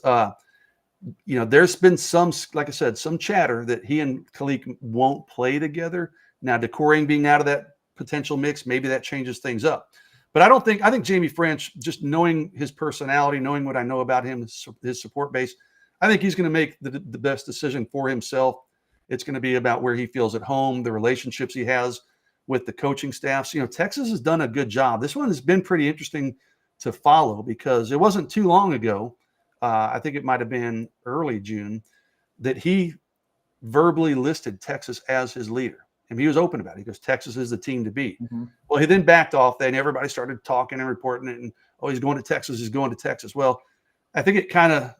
Speaker 2: there's been some, like I said, some chatter that he and Kaleb won't play together. Now, DeCorian being out of that potential mix, maybe that changes things up. But I think Jamie French, just knowing his personality, knowing what I know about him, his support base, I think he's going to make the best decision for himself. It's going to be about where he feels at home, the relationships he has with the coaching staffs. Texas has done a good job. This one has been pretty interesting to follow because it wasn't too long ago. I think it might have been early June that he verbally listed Texas as his leader. And he was open about it. He goes, Texas is the team to beat. Mm-hmm. Well, he then backed off that, and everybody started talking and reporting it. And, he's going to Texas. He's going to Texas. Well, I think it kind of,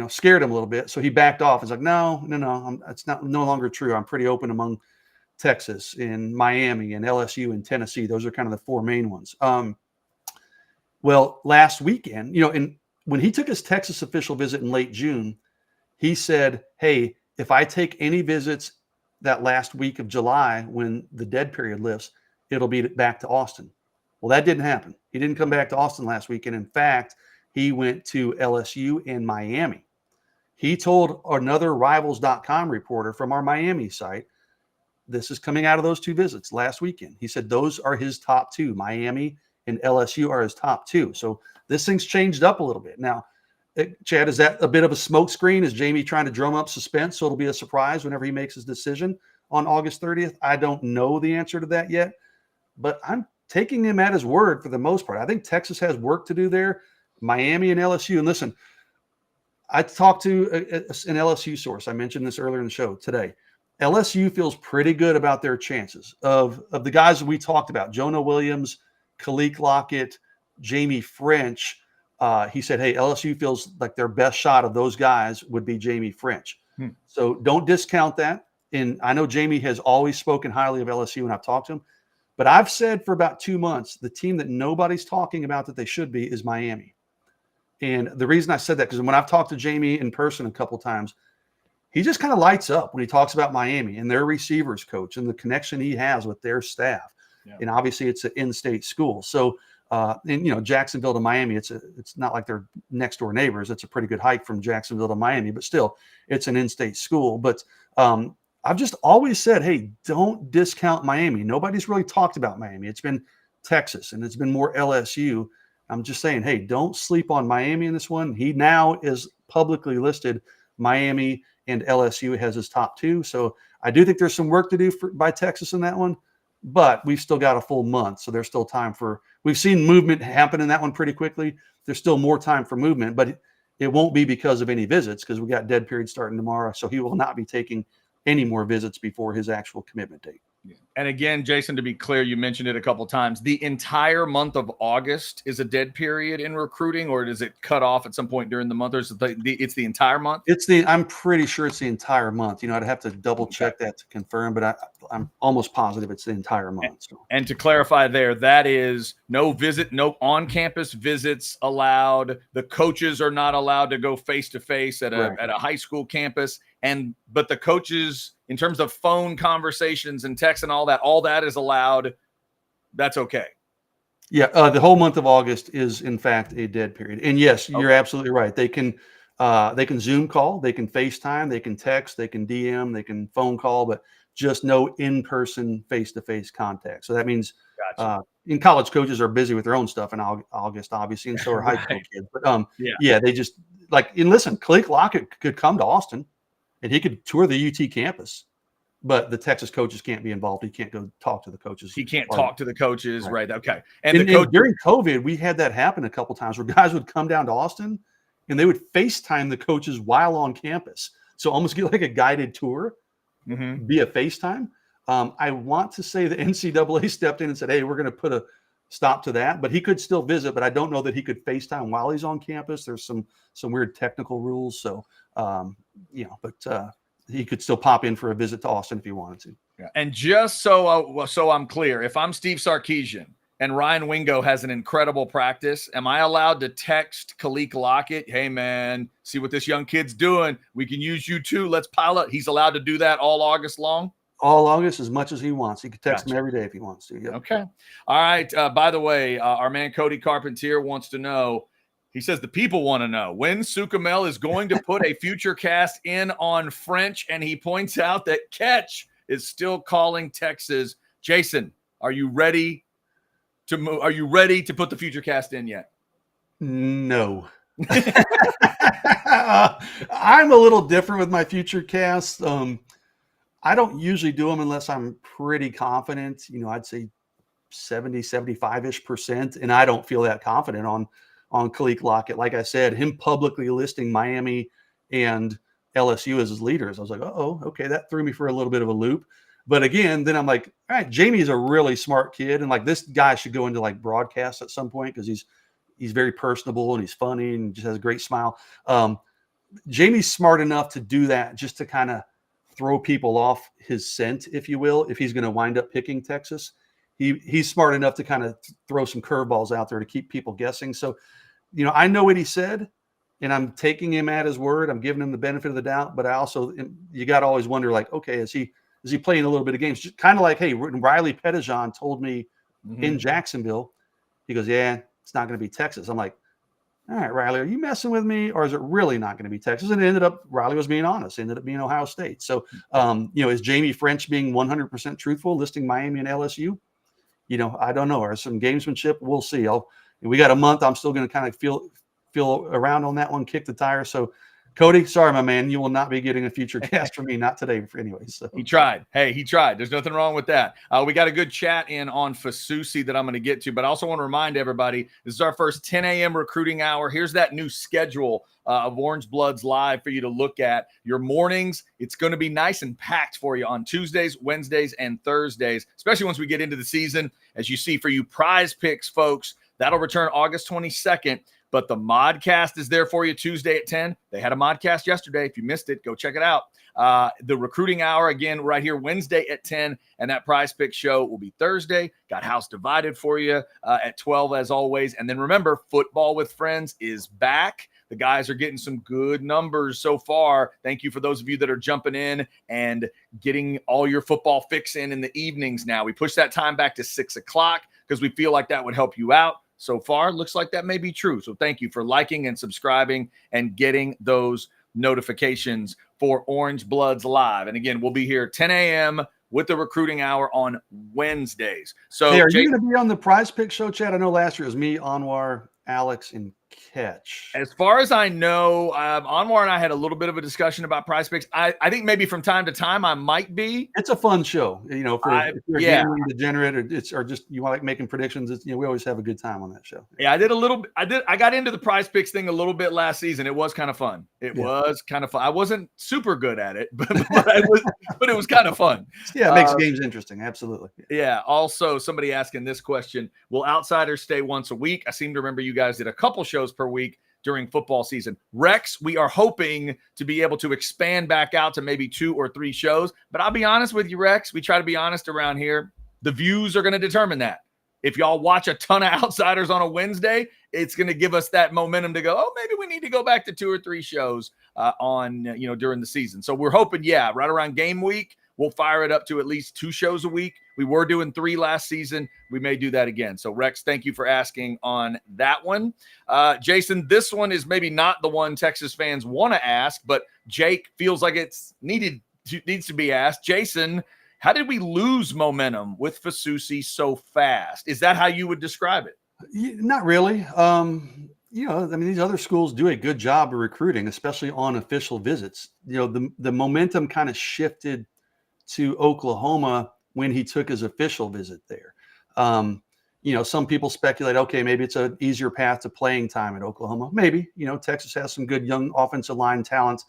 Speaker 2: scared him a little bit. So he backed off. He's like, no, it's no longer true. I'm pretty open among Texas and Miami and LSU and Tennessee. Those are kind of the four main ones. Well, last weekend, and when he took his Texas official visit in late June, he said, hey, if I take any visits that last week of July when the dead period lifts, it'll be back to Austin. Well, that didn't happen. He didn't come back to Austin last weekend. In fact, he went to LSU and Miami. He told another Rivals.com reporter from our Miami site, this is coming out of those two visits last weekend. He said those are his top two. Miami and LSU are his top two. So this thing's changed up a little bit. Now, Chad, is that a bit of a smokescreen? Is Jamie trying to drum up suspense so it'll be a surprise whenever he makes his decision on August 30th? I don't know the answer to that yet, but I'm taking him at his word for the most part. I think Texas has work to do there. Miami and LSU. And listen, I talked to an LSU source. I mentioned this earlier in the show today. LSU feels pretty good about their chances of the guys that we talked about, Jonah Williams, Kaleb Lockett, Jamie French. He said, hey, LSU feels like their best shot of those guys would be Jamie French. So don't discount that. And I know Jamie has always spoken highly of LSU when I've talked to him. But I've said for about 2 months, the team that nobody's talking about that they should be is Miami. And the reason I said that, because when I've talked to Jamie in person a couple times, he just kind of lights up when he talks about Miami and their receivers coach and the connection he has with their staff. Yeah. And obviously it's an in-state school. So, and Jacksonville to Miami, it's not like they're next door neighbors. It's a pretty good hike from Jacksonville to Miami, but still it's an in-state school. But I've just always said, hey, don't discount Miami. Nobody's really talked about Miami. It's been Texas and it's been more LSU. I'm just saying, hey, don't sleep on Miami in this one. He now is publicly listed Miami and LSU has his top two. So I do think there's some work to do by Texas in that one, but we've still got a full month. So there's still time we've seen movement happen in that one pretty quickly. There's still more time for movement, but it won't be because of any visits because we got dead period starting tomorrow. So he will not be taking any more visits before his actual commitment date.
Speaker 1: Yeah. And again, Jason, to be clear, you mentioned it a couple of times. The entire month of August is a dead period in recruiting, or does it cut off at some point during the month? Or is it's the entire month?
Speaker 2: I'm pretty sure it's the entire month. I'd have to double check that to confirm, but I'm almost positive it's the entire month. So.
Speaker 1: And to clarify there, that is no on-campus visits allowed. The coaches are not allowed to go face-to-face at a high school campus. But the coaches, in terms of phone conversations and text and all that is allowed. That's okay.
Speaker 2: Yeah, the whole month of August is in fact a dead period. And yes, you're absolutely right. They can Zoom call, they can FaceTime, they can text, they can DM, they can phone call, but just no in-person face-to-face contact. So that means in college, coaches are busy with their own stuff in August, obviously, and so are high school kids. But they just and listen, Kaleb Lockett could come to Austin and he could tour the UT campus. But the Texas coaches can't be involved. He can't go talk to the coaches.
Speaker 1: He can't talk to the coaches, right? Okay.
Speaker 2: And during COVID, we had that happen a couple times where guys would come down to Austin and they would FaceTime the coaches while on campus. So almost get like a guided tour via FaceTime. I want to say the NCAA stepped in and said, hey, we're going to put a stop to that. But he could still visit, but I don't know that he could FaceTime while he's on campus. There's some weird technical rules. So, he could still pop in for a visit to Austin if he wanted to.
Speaker 1: Yeah. And just so I'm clear, if I'm Steve Sarkisian and Ryan Wingo has an incredible practice, am I allowed to text Kaleb Lockett, hey, man, see what this young kid's doing? We can use you too. Let's pilot. He's allowed to do that all August long?
Speaker 2: All August, as much as he wants. He could text him every day if he wants to. Yep.
Speaker 1: Okay. All right. By the way, our man Cody Carpentier wants to know, he says the people want to know when Sukamel is going to put a future cast in on French, and he points out that Ketch is still calling Texas. Jason, are you ready to move? Are you ready to put the future cast in yet?
Speaker 2: No. I'm a little different with my future cast. I don't usually do them unless I'm pretty confident. I'd say 70, 75-ish%, and I don't feel that confident on Kaleb Lockett. Like I said, him publicly listing Miami and LSU as his leaders. I was like, okay, that threw me for a little bit of a loop. But again, then I'm like, all right, Jamie's a really smart kid. And this guy should go into broadcast at some point because he's very personable and he's funny and just has a great smile. Jamie's smart enough to do that just to kind of throw people off his scent, if you will, if he's going to wind up picking Texas. He's smart enough to kind of throw some curveballs out there to keep people guessing. So, I know what he said, and I'm taking him at his word. I'm giving him the benefit of the doubt, but you got to always wonder, okay, is he playing a little bit of games? Just kind of like, hey, Riley Pettijohn told me in Jacksonville, he goes, yeah, it's not going to be Texas. I'm like, all right, Riley, are you messing with me, or is it really not going to be Texas? And it ended up, Riley was being honest. It ended up being Ohio State. So, is Jamie French being 100% truthful, listing Miami and LSU? I don't know. Or some gamesmanship, we'll see. We got a month. I'm still going to kind of feel around on that one, kick the tire. So, Cody, sorry, my man, you will not be getting a future guest from me, not today, anyway. So
Speaker 1: he tried. Hey, he tried. There's nothing wrong with that. We got a good chat in on Fasusi that I'm going to get to, but I also want to remind everybody this is our first 10 a.m. recruiting hour. Here's that new schedule of Orange Bloods Live for you to look at. Your mornings, it's going to be nice and packed for you on Tuesdays, Wednesdays, and Thursdays, especially once we get into the season. As you see, for you Prize Picks folks, that'll return August 22nd. But the Modcast is there for you Tuesday at 10. They had a Modcast yesterday. If you missed it, go check it out. The recruiting hour, again, right here Wednesday at 10. And that Prize Pick show will be Thursday. Got House Divided for you at 12, as always. And then remember, Football with Friends is back. The guys are getting some good numbers so far. Thank you for those of you that are jumping in and getting all your football fix in the evenings now. We pushed that time back to 6 o'clock because we feel like that would help you out. So far, looks like that may be true. So thank you for liking and subscribing and getting those notifications for Orange Bloods Live. And again, we'll be here 10 a.m. with the recruiting hour on Wednesdays. So
Speaker 2: hey, are you going to be on the Prize Pick show, Chad? I know last year it was me, Anwar, Alex, and Catch.
Speaker 1: As far as I know, Anwar and I had a little bit of a discussion about Prize Picks. I think maybe from time to time I might be.
Speaker 2: It's a fun show, if you're a gambling degenerate or just you like making predictions. We always have a good time on that show.
Speaker 1: Yeah, I got into the Prize Picks thing a little bit last season. It was kind of fun. It was kind of fun. I wasn't super good at it, but it was kind of fun.
Speaker 2: Yeah, it makes games interesting. Absolutely.
Speaker 1: Yeah. Also, somebody asking this question: will Outsiders stay once a week? I seem to remember you guys did a couple shows per week during football season. Rex, we are hoping to be able to expand back out to maybe 2 or 3 shows. But I'll be honest with you, Rex, we try to be honest around here. The views are going to determine that. If y'all watch a ton of Outsiders on a Wednesday, it's going to give us that momentum to go, oh, maybe we need to go back to 2 or 3 shows during the season. So we're hoping, right around game week, we'll fire it up to at least 2 shows a week. We were doing 3 last season. We may do that again. So, Rex, thank you for asking on that one. Jason, this one is maybe not the one Texas fans want to ask, but Jake feels like it's needs to be asked. Jason, how did we lose momentum with Fasusi so fast? Is that how you would describe it?
Speaker 2: Not really. These other schools do a good job of recruiting, especially on official visits. The momentum kind of shifted to Oklahoma when he took his official visit there. Some people speculate, okay, maybe it's an easier path to playing time at Oklahoma. Maybe, Texas has some good young offensive line talent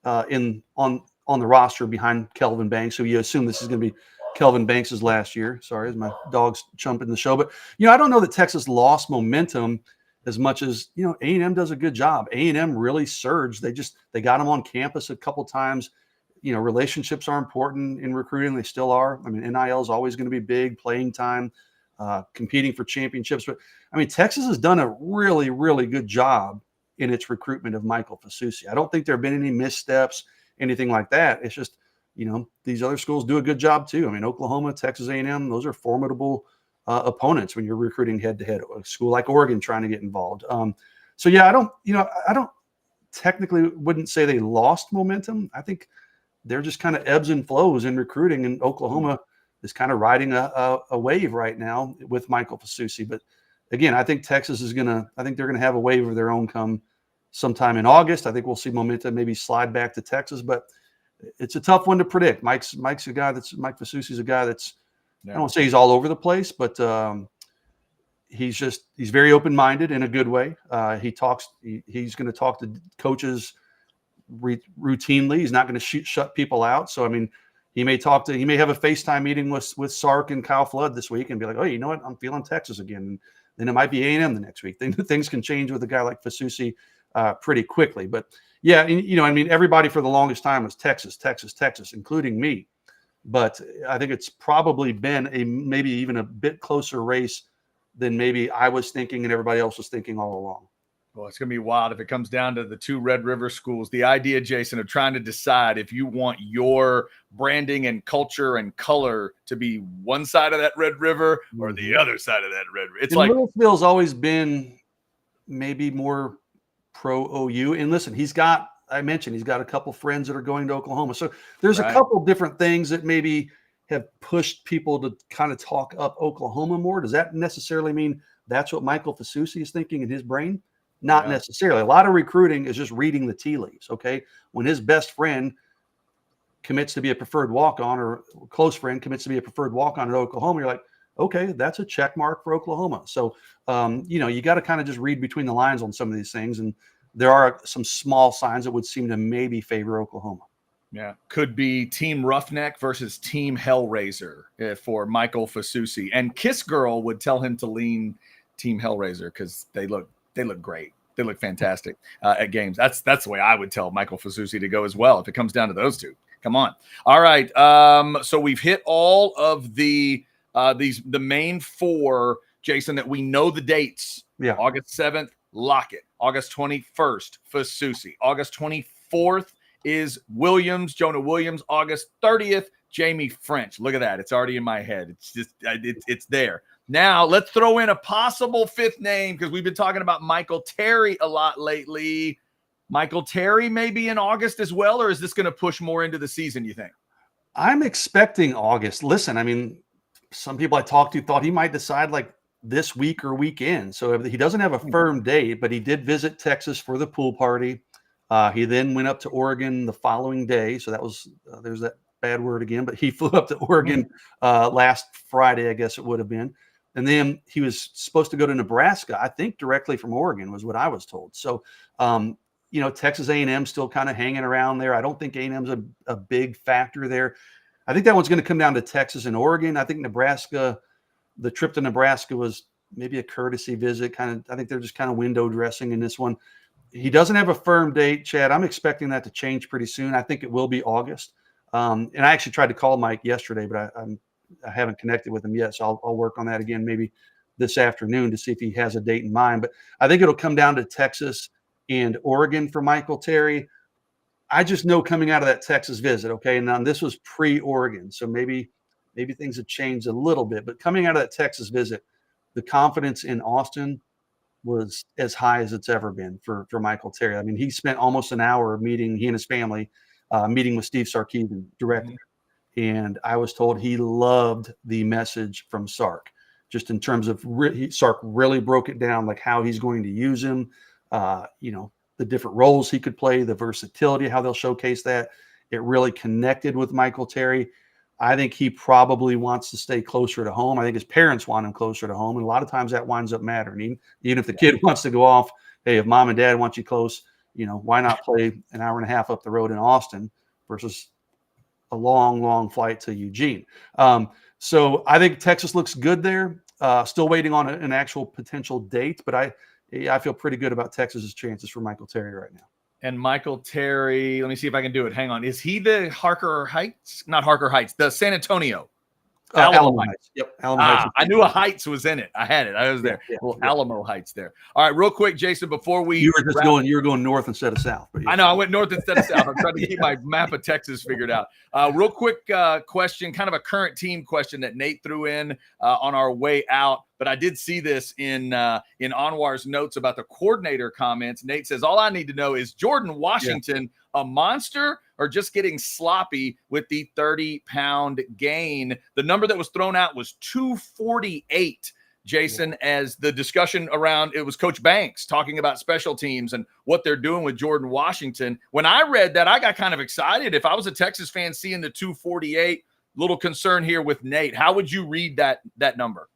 Speaker 2: on the roster behind Kelvin Banks. So you assume this is going to be Kelvin Banks' last year. Sorry, as my dog's jumping the show. But, I don't know that Texas lost momentum as much as, A&M does a good job. A&M really surged. They got him on campus a couple times. Relationships are important in recruiting. They still are. NIL is always going to be big, playing time, competing for championships. But, Texas has done a really, really good job in its recruitment of Michael Fasusi. I don't think there have been any missteps, anything like that. It's just, these other schools do a good job too. Oklahoma, Texas A&M, those are formidable opponents when you're recruiting head-to-head. A school like Oregon trying to get involved. I don't technically wouldn't say they lost momentum. I think they're just kind of ebbs and flows in recruiting, and Oklahoma is kind of riding a wave right now with Michael Fasusi. But again, I think Texas they're going to have a wave of their own come sometime in August. I think we'll see momentum maybe slide back to Texas, but it's a tough one to predict. Mike Fasusi's a guy that's, I don't want to say he's all over the place, but he's very open-minded in a good way. He's going to talk to coaches routinely. He's not going to shut people out. So, he may have a FaceTime meeting with Sark and Kyle Flood this week and be like, oh, you know what? I'm feeling Texas again. And then it might be A&M the next week. Things can change with a guy like Fasusi pretty quickly. But yeah, everybody for the longest time was Texas, including me. But I think it's probably been maybe even a bit closer race than maybe I was thinking and everybody else was thinking all along.
Speaker 1: Well, it's going to be wild if it comes down to the 2 Red River schools. The idea, Jason, of trying to decide if you want your branding and culture and color to be one side of that Red River or the other side of that Red River. It's
Speaker 2: Louisville's always been maybe more pro OU. And listen, he's got a couple friends that are going to Oklahoma. So there's a couple different things that maybe have pushed people to kind of talk up Oklahoma more. Does that necessarily mean that's what Michael Fasusi is thinking in his brain? Not necessarily. A lot of recruiting is just reading the tea leaves. Okay, when his best friend commits to be a preferred walk-on, or close friend commits to be a preferred walk-on at Oklahoma, you're like, okay, that's a check mark for Oklahoma. So, you got to kind of just read between the lines on some of these things. And there are some small signs that would seem to maybe favor Oklahoma.
Speaker 1: Yeah. Could be Team Roughneck versus Team Hellraiser for Michael Fasusi. And Kiss Girl would tell him to lean Team Hellraiser because they look great. They look fantastic at games. That's the way I would tell Michael Fasusi to go as well if it comes down to those two. Come on. All right. So we've hit all of the main four, Jason, that we know the dates.
Speaker 2: Yeah.
Speaker 1: August 7th, Lockett. August 21st, Fasusi. August 24th is Williams, Jonah Williams. August 30th, Jamie French. Look at that. It's already in my head. It's just, it's there. Now let's throw in a possible fifth name because we've been talking about Michael Terry a lot lately. Michael Terry maybe in August as well, or is this going to push more into the season, you think?
Speaker 2: I'm expecting August. Listen, I mean, some people I talked to thought he might decide like this week or weekend. So he doesn't have a firm date, but he did visit Texas for the pool party. He then went up to Oregon the following day. So that was, there's that bad word again, but he flew up to Oregon last Friday, I guess it would have been. And then he was supposed to go to Nebraska, I think directly from Oregon was what I was told. So, Texas A&M still kind of hanging around there. I don't think A&M's a big factor there. I think that one's going to come down to Texas and Oregon. I think Nebraska, the trip to Nebraska was maybe a courtesy visit. I think they're just kind of window dressing in this one. He doesn't have a firm date, Chad. I'm expecting that to change pretty soon. I think it will be August. And I actually tried to call Mike yesterday, but I haven't connected with him yet. So I'll work on that again maybe this afternoon to see if he has a date in mind. But I think it'll come down to Texas and Oregon for Michael Terry. I just know coming out of that Texas visit, okay, and now this was pre-Oregon, so maybe things have changed a little bit. But coming out of that Texas visit, the confidence in Austin was as high as it's ever been for Michael Terry. I mean, he spent almost an hour meeting, he and his family, meeting with Steve Sarkisian directly. And I was told he loved the message from Sark, just in terms of Sark really broke it down, like how he's going to use him, the different roles he could play, the versatility, how they'll showcase that. It really connected with Michael Terry. I think he probably wants to stay closer to home. I think his parents want him closer to home. And a lot of times that winds up mattering. Even if the kid wants to go off, hey, if mom and dad want you close, why not play an hour and a half up the road in Austin versus a long, long flight to Eugene. So I think Texas looks good there. Still waiting on an actual potential date, but I feel pretty good about Texas's chances for Michael Terry right now.
Speaker 1: And Michael Terry, let me see if I can do it. Hang on. Is he the Harker Heights? Not Harker Heights, the San Antonio.
Speaker 2: Alamo Heights. Yep.
Speaker 1: Alamo Heights. I knew a Heights was in it. I had it. I was there. Alamo Heights there. All right, real quick, Jason, before we
Speaker 2: you were going north instead of south. But
Speaker 1: I know I went north instead of south. I'm trying to keep my map of Texas figured out. Real quick question, kind of a current team question that Nate threw in on our way out. But I did see this in Anwar's notes about the coordinator comments. Nate says, all I need to know is Jordan Washington a monster or just getting sloppy with the 30-pound gain? The number that was thrown out was 248, Jason, as the discussion around it was Coach Banks talking about special teams and what they're doing with Jordan Washington. When I read that, I got kind of excited. If I was a Texas fan seeing the 248, little concern here with Nate. How would you read that number?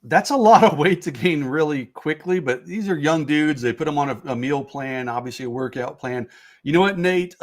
Speaker 2: That's a lot of weight to gain really quickly, but these are young dudes. They put them on a meal plan, obviously a workout plan. You know what, Nate?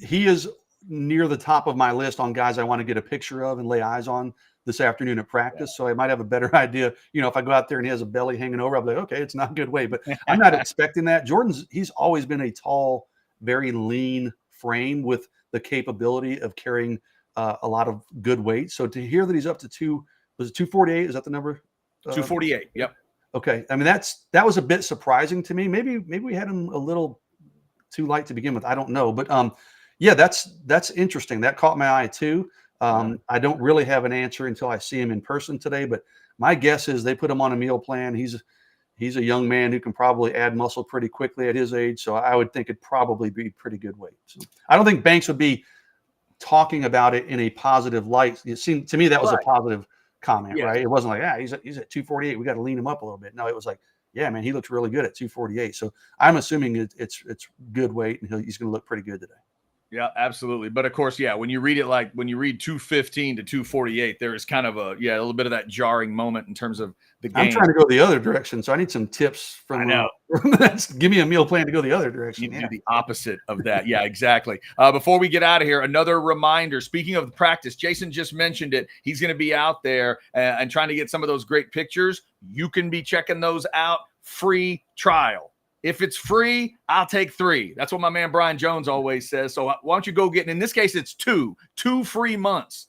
Speaker 2: He is near the top of my list on guys I want to get a picture of and lay eyes on this afternoon at practice. So I might have a better idea. If I go out there and he has a belly hanging over, I'll be like, okay, it's not a good weight, but I'm not expecting that. He's always been a tall, very lean frame with the capability of carrying a lot of good weight. So to hear that he's up to was it 248? Is that the number?
Speaker 1: 248. Yep.
Speaker 2: Okay. I mean, that was a bit surprising to me. Maybe we had him a little too light to begin with. I don't know, but that's interesting. That caught my eye too. I don't really have an answer until I see him in person today, but my guess is they put him on a meal plan. He's a young man who can probably add muscle pretty quickly at his age. So I would think it'd probably be pretty good weight. So I don't think Banks would be talking about it in a positive light. It seemed to me that was a positive comment, right? It wasn't like, he's at 248. We got to lean him up a little bit. No, it was like, yeah, man, he looks really good at 248. So I'm assuming it's good weight, and he's going to look pretty good today.
Speaker 1: Yeah, absolutely. But of course, yeah, when you read 215 to 248, there is kind of a little bit of that jarring moment in terms of the game.
Speaker 2: I'm trying to go the other direction, so I need some tips from.
Speaker 1: I know.
Speaker 2: Give me a meal plan to go the other direction.
Speaker 1: You do the opposite of that. Yeah, exactly. Before we get out of here, another reminder. Speaking of the practice, Jason just mentioned it. He's going to be out there and trying to get some of those great pictures. You can be checking those out. Free trial. If it's free, I'll take 3. That's what my man Brian Jones always says. So why don't you go get, in this case, it's 2 free months.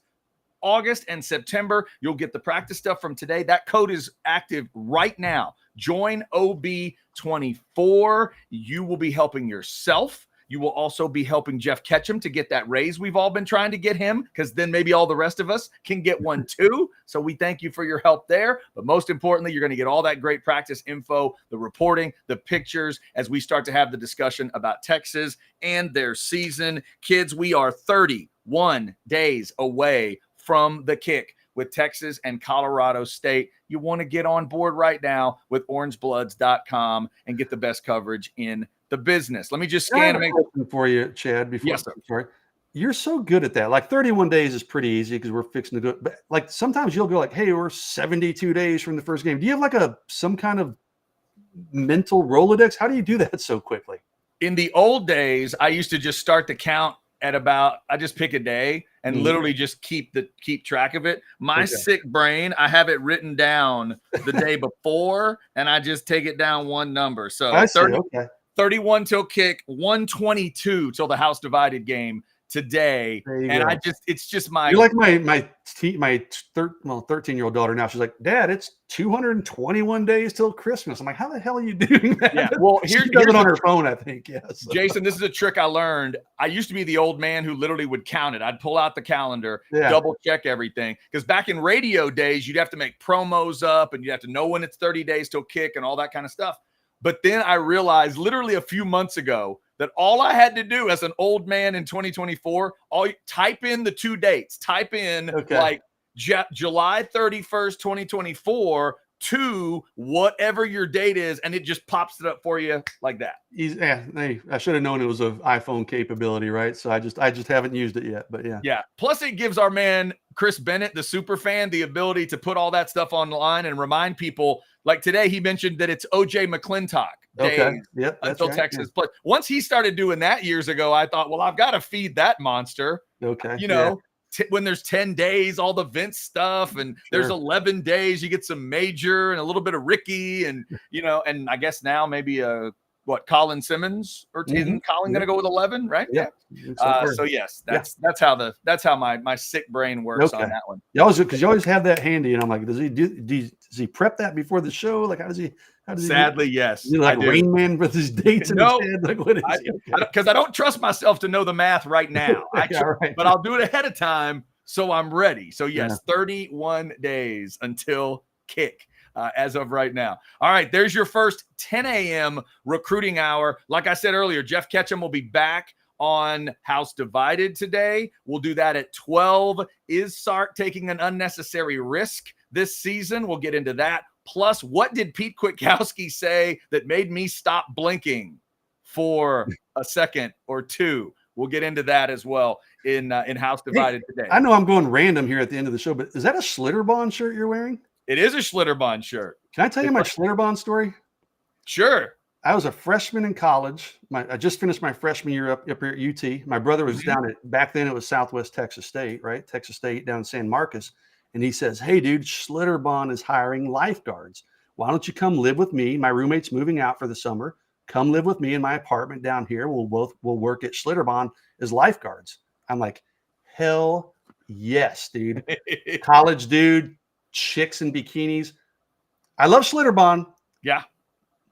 Speaker 1: August and September, you'll get the practice stuff from today. That code is active right now. Join OB24. You will be helping yourself. You will also be helping Jeff Ketchum to get that raise we've all been trying to get him, because then maybe all the rest of us can get one too. So we thank you for your help there. But most importantly, you're going to get all that great practice info, the reporting, the pictures, as we start to have the discussion about Texas and their season. Kids, we are 31 days away from the kick with Texas and Colorado State. You want to get on board right now with orangebloods.com and get the best coverage in the business. Let me just scan and make
Speaker 2: for you, Chad. Before,
Speaker 1: yes, sir.
Speaker 2: Sorry. You're so good at that. Like 31 days is pretty easy because we're fixing to do it. But like sometimes you'll go like, hey, we're 72 days from the first game. Do you have like some kind of mental Rolodex? How do you do that so quickly?
Speaker 1: In the old days, I used to just start the count at I just pick a day and literally just keep track of it. My sick brain, I have it written down the day before, and I just take it down one number. So 31 till kick, 122 till the house divided game today. And go. It's just my.
Speaker 2: You're like my 13-year-old daughter now. She's like, Dad, it's 221 days till Christmas. I'm like, how the hell are you doing that?
Speaker 1: Yeah, well,
Speaker 2: she does it on her phone, I think. Yes.
Speaker 1: Jason, this is a trick I learned. I used to be the old man who literally would count it. I'd pull out the calendar, double check everything. Because back in radio days, you'd have to make promos up and you have to know when it's 30 days till kick and all that kind of stuff. But then I realized literally a few months ago that all I had to do as an old man in 2024, type in the 2 dates, type in like July 31st, 2024 to whatever your date is, and it just pops it up for you like that.
Speaker 2: I should have known it was an iPhone capability, right? So I just haven't used it yet, but yeah.
Speaker 1: Yeah. Plus it gives our man Chris Bennett, the super fan, the ability to put all that stuff online and remind people. Like today, he mentioned that it's OJ McClintock days until Texas plays. Once he started doing that years ago, I thought, well, I've got to feed that monster.
Speaker 2: Okay.
Speaker 1: When there's 10 days, all the Vince stuff, and there's 11 days, you get some Major and a little bit of Ricky, and and I guess now maybe Colin Simmons, or isn't Colin going to go with 11, right?
Speaker 2: Yeah.
Speaker 1: So yes, that's how my sick brain works on that one.
Speaker 2: Because you always have that handy, and I'm like, does he prep that before the show? Like, how does he?
Speaker 1: Sadly, yes.
Speaker 2: Like Rain Man with his dates in his head? Like, what is
Speaker 1: because I don't trust myself to know the math right now. But I'll do it ahead of time so I'm ready. So yes, 31 days until kick. As of right now. All right, there's your first 10 a.m. recruiting hour. Like I said earlier, Jeff Ketchum will be back on House Divided today. We'll do that at 12. Is Sark taking an unnecessary risk this season? We'll get into that. Plus, what did Pete Kwiatkowski say that made me stop blinking for a second or two? We'll get into that as well in House Divided today.
Speaker 2: I know I'm going random here at the end of the show, but is that a Schlitterbahn shirt you're wearing?
Speaker 1: It is a Schlitterbahn shirt.
Speaker 2: Can I tell you my Schlitterbahn story?
Speaker 1: Sure.
Speaker 2: I was a freshman in college. I just finished my freshman year up here at UT. My brother was down back then it was Southwest Texas State, right? Texas State down in San Marcos. And he says, hey, dude, Schlitterbahn is hiring lifeguards. Why don't you come live with me? My roommate's moving out for the summer. Come live with me in my apartment down here. We'll work at Schlitterbahn as lifeguards. I'm like, hell yes, dude. College dude. Chicks in bikinis. I love Schlitterbahn.
Speaker 1: Yeah.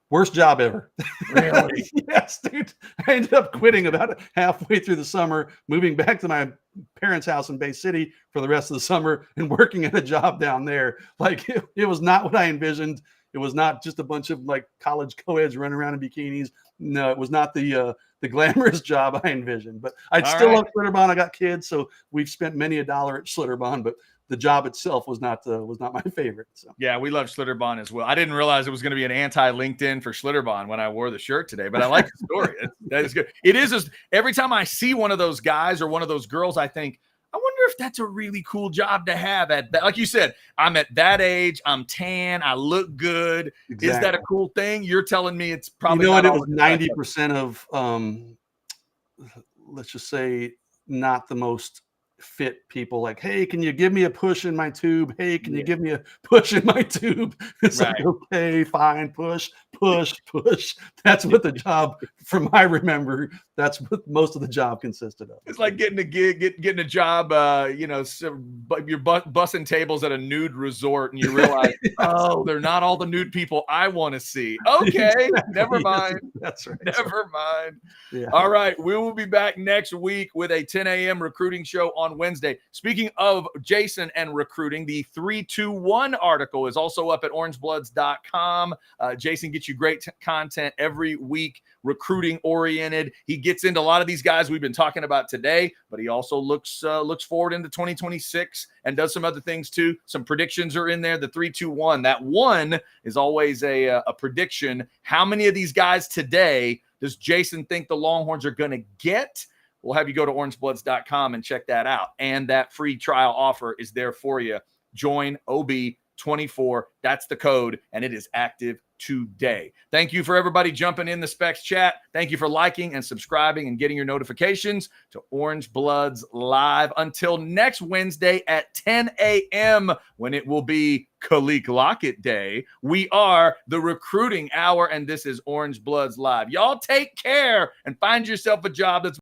Speaker 2: Worst job ever.
Speaker 1: Really?
Speaker 2: Yes, dude. I ended up quitting about halfway through the summer, moving back to my parents' house in Bay City for the rest of the summer and working at a job down there. Like it was not what I envisioned. It was not just a bunch of like college co-eds running around in bikinis. No, it was not the glamorous job I envisioned. But I'd still love Schlitterbahn. I got kids, so we've spent many a dollar at Schlitterbahn. But the job itself was not my favorite. So
Speaker 1: yeah, we love Schlitterbahn as well. I didn't realize it was going to be an anti-LinkedIn for Schlitterbahn when I wore the shirt today, but I like the story. That is good. It is every time I see one of those guys or one of those girls, I think, I wonder if that's a really cool job to have at that. Like you said, I'm at that age, I'm tan, I look good.
Speaker 2: Exactly.
Speaker 1: Is that a cool thing? You're telling me it's probably
Speaker 2: it
Speaker 1: not
Speaker 2: was 90% of let's just say not the most fit people. Like, hey, can you give me a push in my tube? Hey, can you give me a push in my tube? It's like, okay, fine, push. That's what the job, from I remember, that's what most of the job consisted of.
Speaker 1: It's like getting a gig, getting a job, but you're bussing tables at a nude resort and you realize, oh, they're not all the nude people I want to see. Okay, exactly. Never mind.
Speaker 2: That's right.
Speaker 1: Never mind.
Speaker 2: Yeah.
Speaker 1: All right, we will be back next week with a 10 a.m. recruiting show on Wednesday. Speaking of Jason and recruiting, the 321 article is also up at orangebloods.com. Jason gets you great content every week, recruiting oriented. He gets into a lot of these guys we've been talking about today, but he also looks forward into 2026 and does some other things too. Some predictions are in there. The 321, that one is always a prediction. How many of these guys today does Jason think the Longhorns are going to get? We'll have you go to orangebloods.com and check that out. And that free trial offer is there for you. Join OB24. That's the code, and it is active today. Thank you for everybody jumping in the Specs chat. Thank you for liking and subscribing and getting your notifications to Orange Bloods Live. Until next Wednesday at 10 a.m. when it will be Kaleb Lockett Day. We are the Recruiting Hour, and this is Orange Bloods Live. Y'all take care and find yourself a job that's